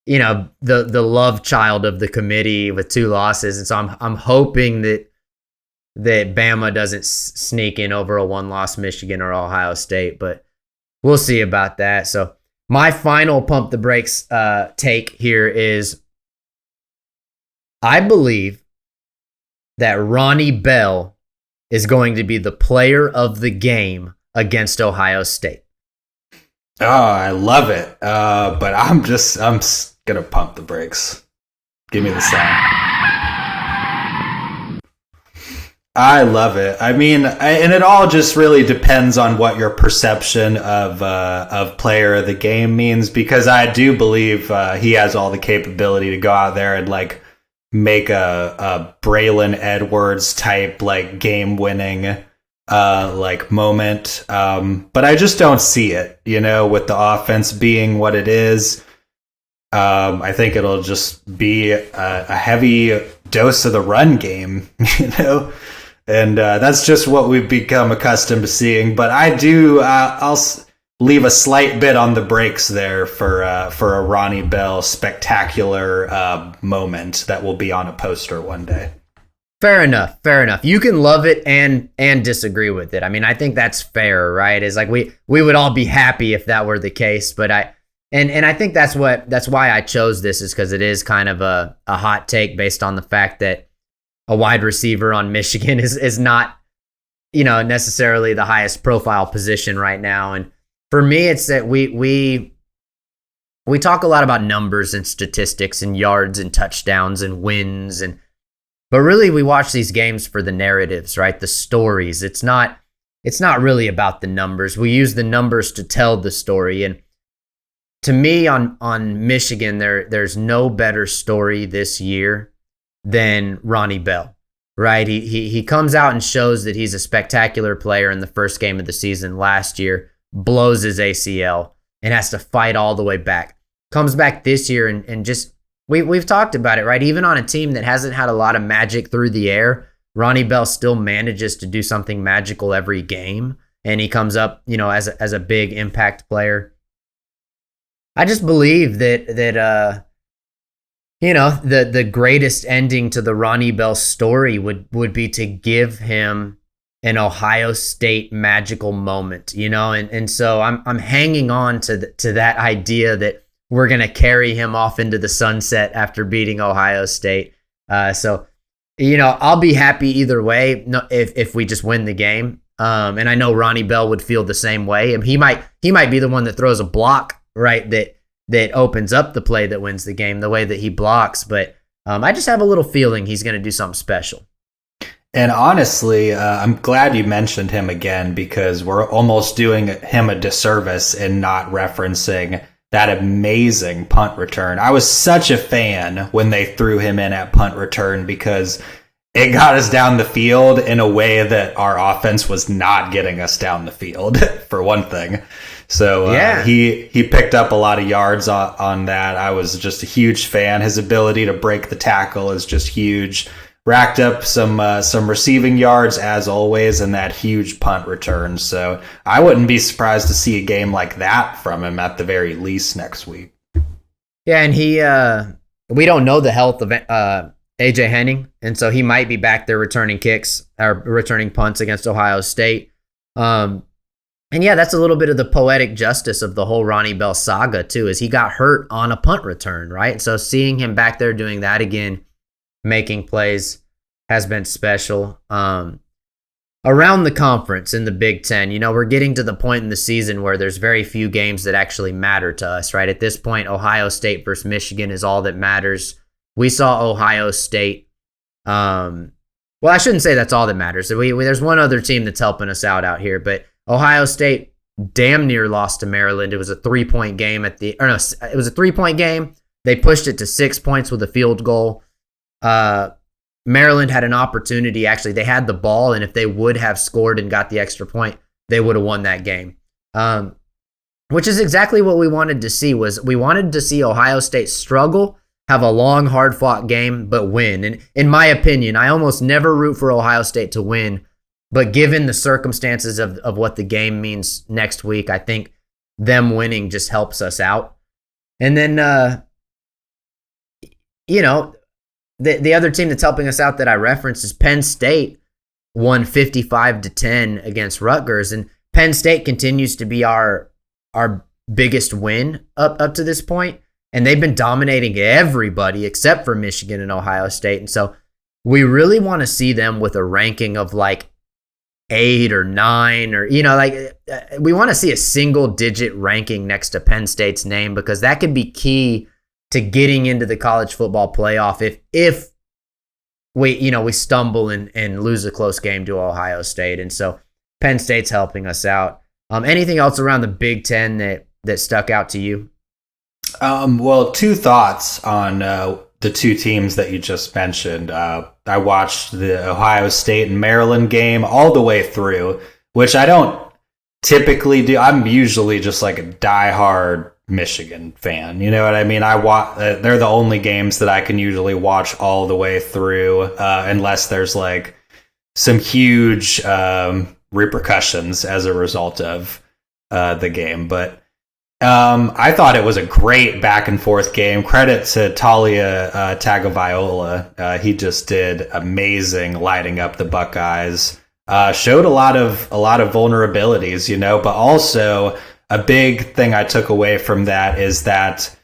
the love child of the committee with 2 losses, and so I'm hoping that Bama doesn't sneak in over a 1-loss Michigan or Ohio State, but we'll see about that. So my final pump the brakes take here is, I believe that Ronnie Bell is going to be the player of the game against Ohio State. Oh, I love it. But I'm going to pump the brakes. Give me the sound. I love it. I mean, and it all just really depends on what your perception of player of the game means, because I do believe he has all the capability to go out there and like make a Braylon Edwards type like game winning like moment. But I just don't see it, with the offense being what it is. I think it'll just be a heavy dose of the run game, and that's just what we've become accustomed to seeing. But I do, I'll leave a slight bit on the brakes there for a Ronnie Bell spectacular moment that will be on a poster one day. Fair enough. You can love it and disagree with it. I mean, I think that's fair, right? It's like we would all be happy if that were the case, but I think that's why I chose this, is because it is kind of a hot take based on the fact that a wide receiver on Michigan is not, necessarily the highest profile position right now. And for me, it's that we talk a lot about numbers and statistics and yards and touchdowns and wins, but really we watch these games for the narratives, right? The stories. It's not really about the numbers. We use the numbers to tell the story. And to me, on Michigan, there's no better story this year than Ronnie Bell, right? He comes out and shows that he's a spectacular player in the first game of the season last year, blows his ACL, and has to fight all the way back. Comes back this year and just, we've talked about it, right? Even on a team that hasn't had a lot of magic through the air, Ronnie Bell still manages to do something magical every game, and he comes up, as a big impact player. I just believe that the greatest ending to the Ronnie Bell story would be to give him an Ohio State magical moment, and so I'm hanging on to that idea that we're going to carry him off into the sunset after beating Ohio State. So I'll be happy either way if we just win the game. And I know Ronnie Bell would feel the same way. And he might be the one that throws a block, right, that opens up the play that wins the game, the way that he blocks. But I just have a little feeling he's going to do something special. And honestly, I'm glad you mentioned him again, because we're almost doing him a disservice in not referencing that amazing punt return. I was such a fan when they threw him in at punt return, because it got us down the field in a way that our offense was not getting us down the field, for one thing. So he picked up a lot of yards on that. I was just a huge fan. His ability to break the tackle is just huge. Racked up some receiving yards as always, and that huge punt return. So I wouldn't be surprised to see a game like that from him at the very least next week. Yeah, and we don't know the health of AJ Henning, and so he might be back there returning kicks or returning punts against Ohio State. And yeah, that's a little bit of the poetic justice of the whole Ronnie Bell saga too, is he got hurt on a punt return, right? So seeing him back there doing that again, making plays, has been special. Around the conference in the Big Ten, we're getting to the point in the season where there's very few games that actually matter to us, right? At this point, Ohio State versus Michigan is all that matters. We saw Ohio State. Well, I shouldn't say that's all that matters. There's one other team that's helping us out here, but Ohio State damn near lost to Maryland. It was a 3-point game it was a 3-point game. They pushed it to 6 points with a field goal. Maryland had an opportunity. Actually, they had the ball, and if they would have scored and got the extra point, they would have won that game. Which is exactly what we wanted to see. We wanted to see Ohio State struggle, have a long, hard-fought game, but win. And in my opinion, I almost never root for Ohio State to win, but given the circumstances of what the game means next week, I think them winning just helps us out. And then, the other team that's helping us out that I referenced is Penn State won 55-10 against Rutgers, and Penn State continues to be our biggest win up to this point, and they've been dominating everybody except for Michigan and Ohio State. And so we really want to see them with a ranking of like 8 or 9, or we want to see a single digit ranking next to Penn State's name, because that could be key to getting into the college football playoff if we stumble and lose a close game to Ohio State. And so Penn State's helping us out. Anything else around the Big Ten that stuck out to you? Well, 2 thoughts on the 2 teams that you just mentioned. I watched the Ohio State and Maryland game all the way through, which I don't typically do. I'm usually just like a diehard Michigan fan. You know what I mean? They're the only games that I can usually watch all the way through, unless there's like some huge repercussions as a result of the game. But I thought it was a great back and forth game. Credit to Talia Tagovailoa. He just did amazing lighting up the Buckeyes. Showed a lot of vulnerabilities, but also a big thing I took away from that is that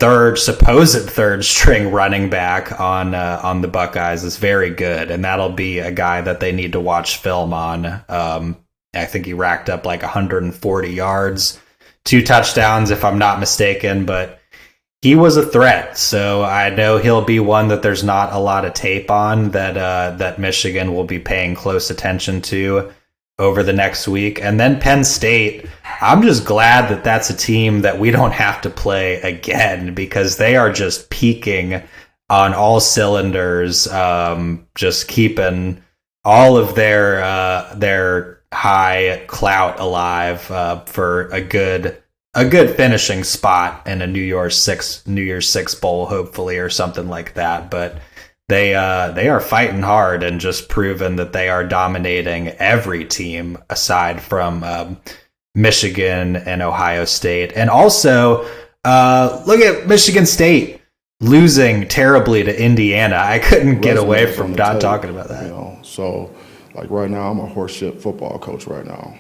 supposed third string running back on the Buckeyes is very good, and that'll be a guy that they need to watch film on. I think he racked up like 140 yards, 2 touchdowns if I'm not mistaken, but he was a threat. So I know he'll be one that there's not a lot of tape on that Michigan will be paying close attention to over the next week. And then Penn State, I'm just glad that that's a team that we don't have to play again, because they are just peaking on all cylinders, just keeping all of their high clout alive for a good finishing spot in a New Year's Six bowl, hopefully, or something like that. But they are fighting hard and just proven that they are dominating every team aside from Michigan and Ohio State. And also, look at Michigan State losing terribly to Indiana. I couldn't get away from not talking about that. So, like right now, I'm a horseshit football coach right now.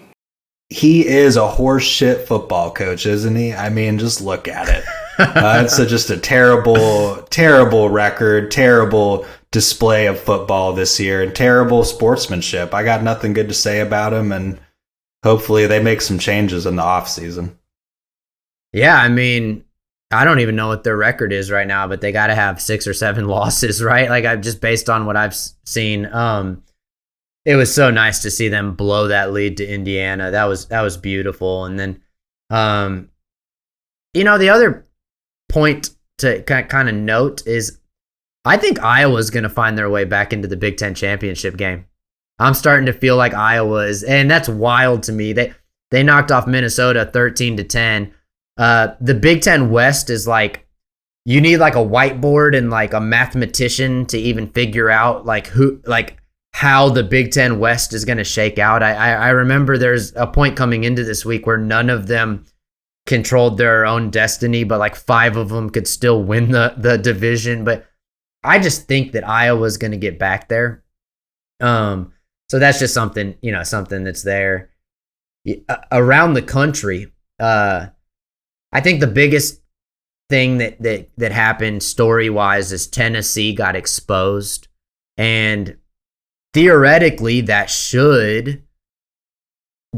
He is a horseshit football coach, isn't he? I mean, just look at it. It's just a terrible record, terrible display of football this year, and terrible sportsmanship. I got nothing good to say about him, and hopefully they make some changes in the offseason. Yeah, I mean, I don't even know what their record is right now, but they got to have 6 or 7 losses, right? Like, I've just based on what I've seen. It was so nice to see them blow that lead to Indiana. That was beautiful. And then, the other point to kind of note is I think Iowa's going to find their way back into the Big Ten championship game. I'm starting to feel like Iowa is, and that's wild to me. They knocked off Minnesota 13-10. The Big Ten West is like, you need like a whiteboard and like a mathematician to even figure out like how the Big Ten West is going to shake out. I remember there's a point coming into this week where none of them controlled their own destiny, but like 5 of them could still win the division. But I just think that Iowa's going to get back there. So that's just something that's there. Around the country, I think the biggest thing that happened story-wise is Tennessee got exposed. And theoretically, that should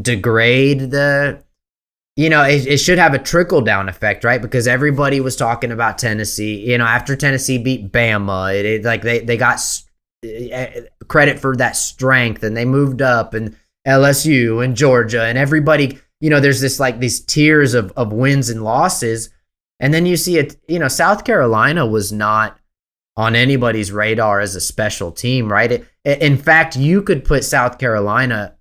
degrade it should have a trickle-down effect, right? Because everybody was talking about Tennessee. After Tennessee beat Bama, they got credit for that strength, and they moved up, and LSU and Georgia and everybody. There's these tiers of wins and losses, and then you see it. South Carolina was not on anybody's radar as a special team, right? In fact, you could put South Carolina.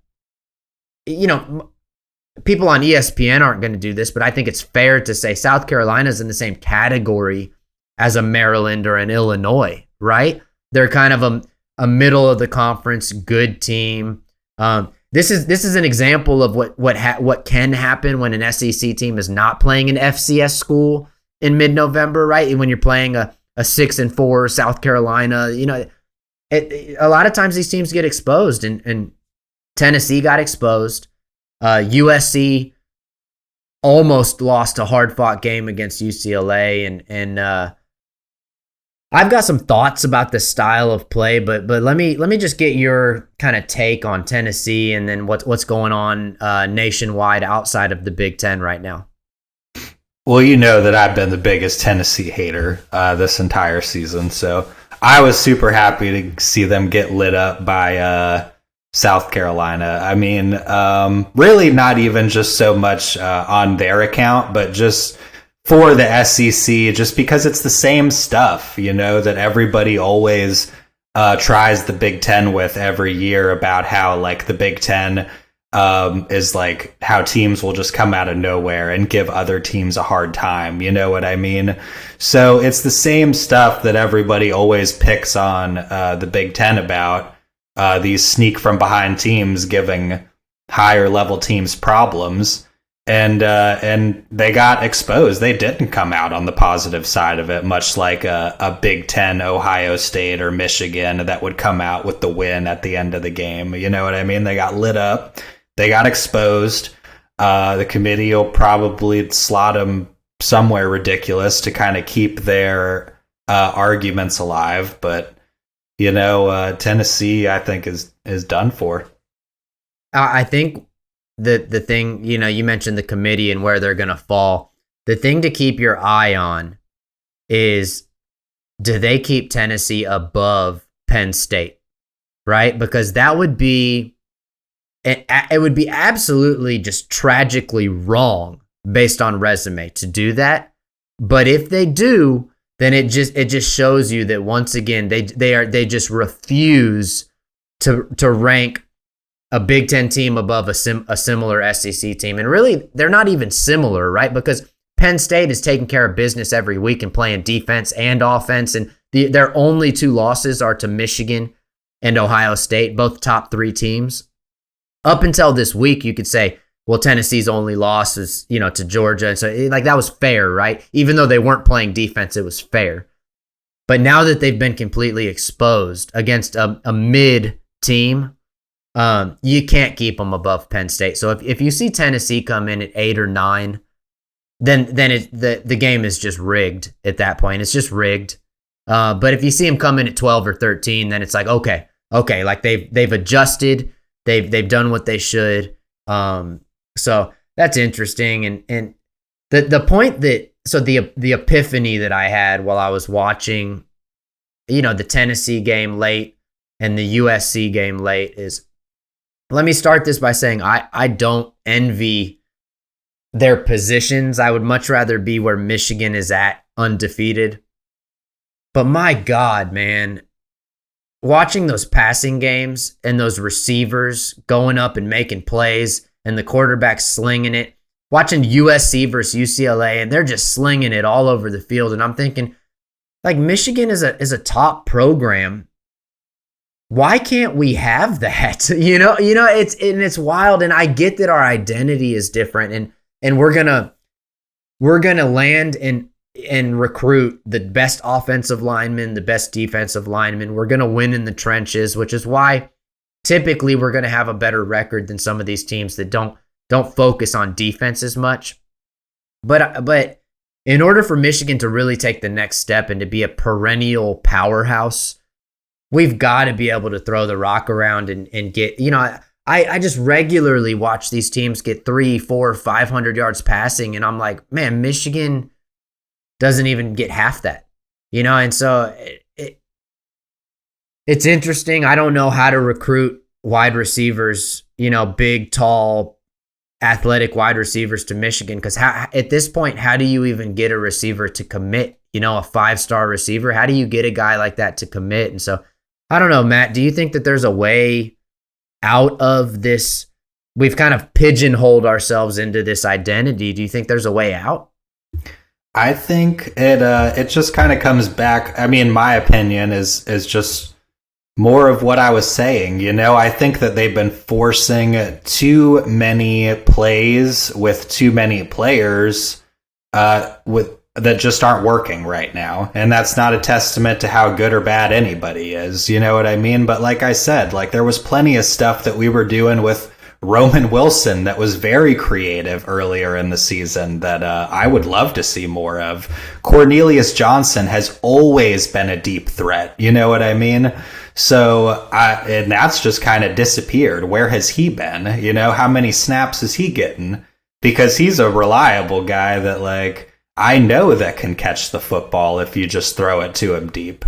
People on ESPN aren't going to do this, but I think it's fair to say South Carolina's in the same category as a Maryland or an Illinois, right? They're kind of a middle of the conference good team. This is an example of what can happen when an SEC team is not playing an FCS school in mid-November, right? When you're playing a 6-4 South Carolina, a lot of times these teams get exposed, and Tennessee got exposed. USC almost lost a hard-fought game against UCLA, and I've got some thoughts about the style of play, but let me just get your kind of take on Tennessee and then what's going on nationwide outside of the Big Ten right now. Well, you know that I've been the biggest Tennessee hater this entire season, so I was super happy to see them get lit up by South Carolina. I mean, really not even just so much on their account, but just for the SEC, just because it's the same stuff, that everybody always tries the Big Ten with every year about how like the Big Ten is like how teams will just come out of nowhere and give other teams a hard time. You know what I mean? So it's the same stuff that everybody always picks on the Big Ten about. These sneak from behind teams giving higher level teams problems, and they got exposed. They didn't come out on the positive side of it, much like a Big Ten Ohio State or Michigan that would come out with the win at the end of the game. You know what I mean? They got lit up. They got exposed. The committee will probably slot them somewhere ridiculous to kind of keep their arguments alive, but Tennessee, I think, is done for. I think the thing, you mentioned the committee and where they're going to fall. The thing to keep your eye on is, do they keep Tennessee above Penn State, right? Because that would be, it would be absolutely just tragically wrong based on resume to do that. But if they do, then it just shows you that once again they just refuse to rank a Big Ten team above a similar SEC team, and really they're not even similar, right? Because Penn State is taking care of business every week and playing defense and offense, and their only 2 losses are to Michigan and Ohio State, both top 3 teams. Up until this week, you could say, well, Tennessee's only loss is, to Georgia. And so that was fair, right? Even though they weren't playing defense, it was fair. But now that they've been completely exposed against a mid team, you can't keep them above Penn State. So if you see Tennessee come in at 8 or 9, then the game is just rigged at that point. It's just rigged. But if you see them come in at 12 or 13, then it's like, okay, like they've adjusted, they've done what they should. So that's interesting. And the point the epiphany that I had while I was watching, the Tennessee game late and the USC game late is, let me start this by saying I don't envy their positions. I would much rather be where Michigan is at, undefeated. But my God, man, watching those passing games and those receivers going up and making plays and the quarterback slinging it, watching USC versus UCLA, and they're just slinging it all over the field. And I'm thinking, like, Michigan is a top program. Why can't we have that? It's wild. And I get that our identity is different, and we're gonna land and recruit the best offensive linemen, the best defensive linemen. We're gonna win in the trenches, which is why typically we're gonna have a better record than some of these teams that don't focus on defense as much. But in order for Michigan to really take the next step and to be a perennial powerhouse, we've got to be able to throw the rock around and get, I just regularly watch these teams get 300, 400, 500 yards passing. And I'm like, man, Michigan doesn't even get half that, And so it's interesting. I don't know how to recruit wide receivers, big, tall, athletic wide receivers to Michigan. Because at this point, how do you even get a receiver to commit, a 5-star receiver? How do you get a guy like that to commit? And so I don't know, Matt, do you think that there's a way out of this? We've kind of pigeonholed ourselves into this identity. Do you think there's a way out? I think it just kind of comes back. I mean, my opinion is just more of what I was saying. I think that they've been forcing too many plays with too many players that just aren't working right now. And that's not a testament to how good or bad anybody is. You know what I mean? But like I said, there was plenty of stuff that we were doing with Roman Wilson that was very creative earlier in the season that I would love to see more of. Cornelius Johnson has always been a deep threat. You know what I mean? So, and that's just kind of disappeared. Where has he been? How many snaps is he getting? Because he's a reliable guy that, I know that can catch the football if you just throw it to him deep.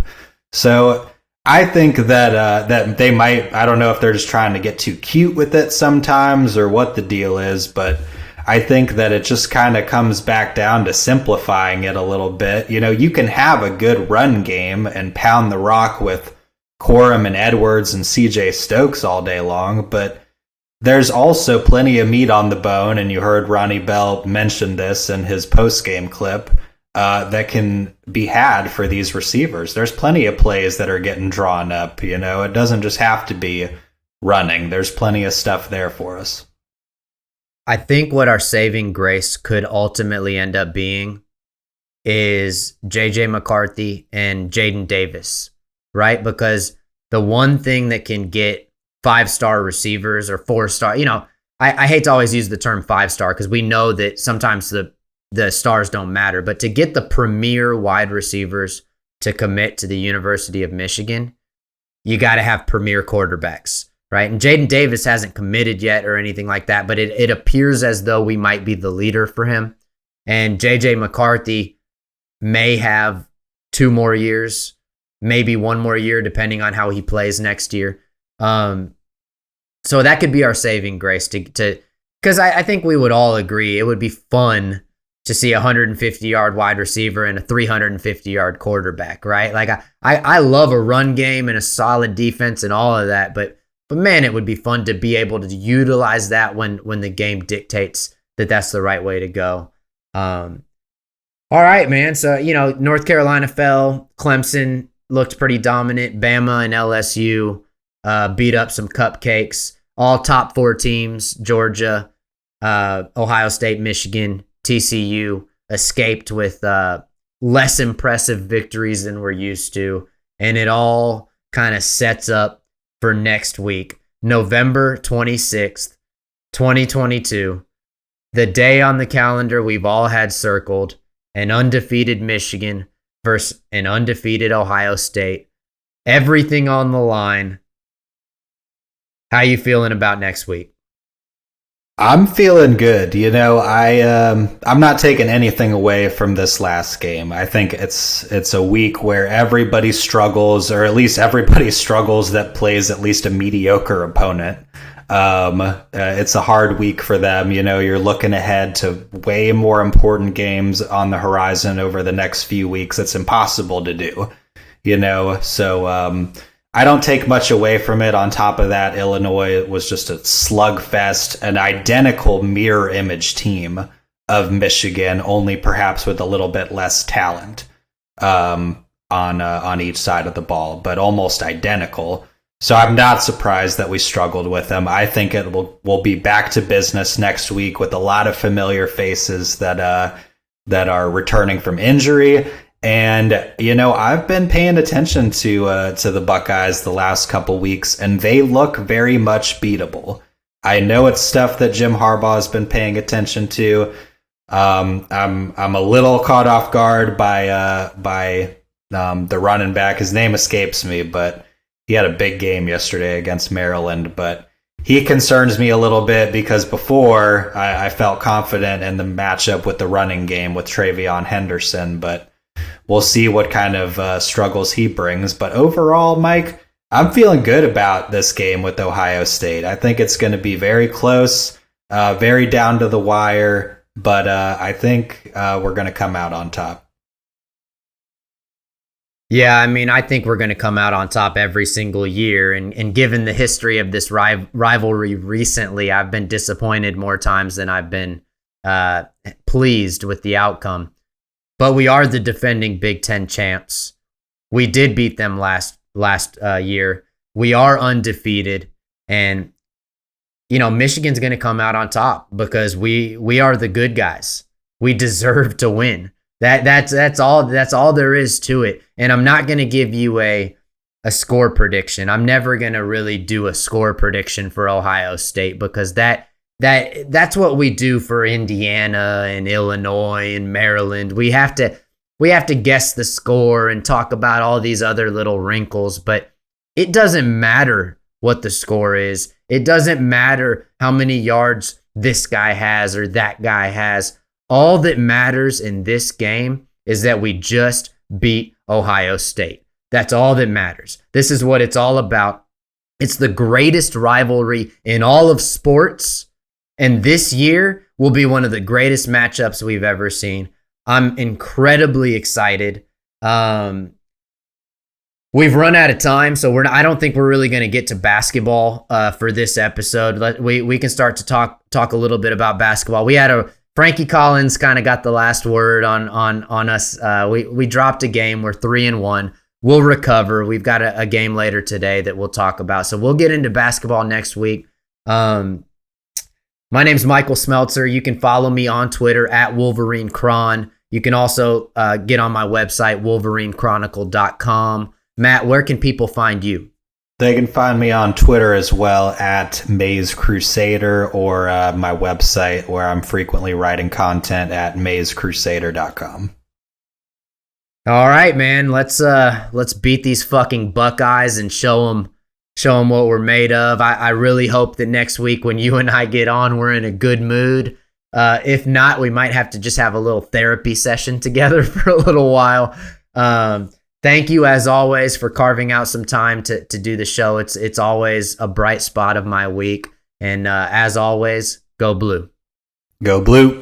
So I think that they might, I don't know if they're just trying to get too cute with it sometimes or what the deal is, but I think that it just kind of comes back down to simplifying it a little bit. You can have a good run game and pound the rock with Corum and Edwards and CJ Stokes all day long, but there's also plenty of meat on the bone, and you heard Ronnie Bell mention this in his post-game clip, that can be had for these receivers. There's plenty of plays that are getting drawn up. It doesn't just have to be running. There's plenty of stuff there for us. I think what our saving grace could ultimately end up being is J.J. McCarthy and Jaden Davis, right? Because the one thing that can get 5-star receivers or 4-star, I hate to always use the term 5-star because we know that sometimes the stars don't matter, but to get the premier wide receivers to commit to the University of Michigan, you got to have premier quarterbacks, right? And Jaden Davis hasn't committed yet or anything like that, but it appears as though we might be the leader for him. And J.J. McCarthy may have 2 more years, maybe 1 more year, depending on how he plays next year. So that could be our saving grace to because I think we would all agree it would be fun to see a 150-yard wide receiver and a 350-yard quarterback, right? I love a run game and a solid defense and all of that, but man, it would be fun to be able to utilize that when the game dictates that that's the right way to go. All right, man. So, North Carolina fell. Clemson looked pretty dominant. Bama and LSU beat up some cupcakes. All top 4 teams, Georgia, Ohio State, Michigan, TCU, escaped with less impressive victories than we're used to. And it all kind of sets up for next week, November 26th, 2022, the day on the calendar we've all had circled, an undefeated Michigan versus an undefeated Ohio State. Everything on the line. How you feeling about next week? I'm feeling good. I'm not taking anything away from this last game. I think it's a week where everybody struggles, or at least everybody struggles that plays at least a mediocre opponent. It's a hard week for them. You're looking ahead to way more important games on the horizon over the next few weeks. It's impossible to do. So I don't take much away from it. On top of that, Illinois was just a slugfest, an identical mirror image team of Michigan, only perhaps with a little bit less talent on each side of the ball, but almost identical. So I'm not surprised that we struggled with them. I think it will be back to business next week with a lot of familiar faces that are returning from injury. And I've been paying attention to the Buckeyes the last couple weeks, and they look very much beatable. I know it's stuff that Jim Harbaugh has been paying attention to. I'm a little caught off guard by the running back. His name escapes me, but he had a big game yesterday against Maryland. But he concerns me a little bit because before I felt confident in the matchup with the running game with Travion Henderson, but we'll see what kind of struggles he brings. But overall, Mike, I'm feeling good about this game with Ohio State. I think it's going to be very close, very down to the wire, but I think we're going to come out on top. Yeah, I mean, I think we're going to come out on top every single year. And given the history of this rivalry recently, I've been disappointed more times than I've been pleased with the outcome. But we are the defending Big Ten champs. We did beat them last year. We are undefeated. And, Michigan's going to come out on top because we are the good guys. We deserve to win. That's all there is to it. And I'm not going to give you a score prediction. I'm never going to really do a score prediction for Ohio State because that's what we do for Indiana and Illinois and Maryland. We have to guess the score and talk about all these other little wrinkles, but it doesn't matter what the score is. It doesn't matter how many yards this guy has or that guy has. All that matters in this game is that we just beat Ohio State. That's all that matters. This is what it's all about. It's the greatest rivalry in all of sports, and this year will be one of the greatest matchups we've ever seen. I'm incredibly excited. We've run out of time, so I don't think we're really going to get to basketball for this episode. We can start to talk a little bit about basketball. We had Frankie Collins kind of got the last word on us. We dropped a game. We're 3-1. We'll recover. We've got a game later today that we'll talk about. So we'll get into basketball next week. My name's Michael Smeltzer. You can follow me on Twitter at Wolverine Cron. You can also get on my website, wolverinechronicle.com. Matt, where can people find you? They can find me on Twitter as well at Maze Crusader or my website where I'm frequently writing content at mazecrusader.com. All right, man. Let's beat these fucking Buckeyes and show them what we're made of. I really hope that next week when you and I get on, we're in a good mood. If not, we might have to just have a little therapy session together for a little while. Thank you, as always, for carving out some time to do the show. It's always a bright spot of my week. And as always, go blue. Go blue.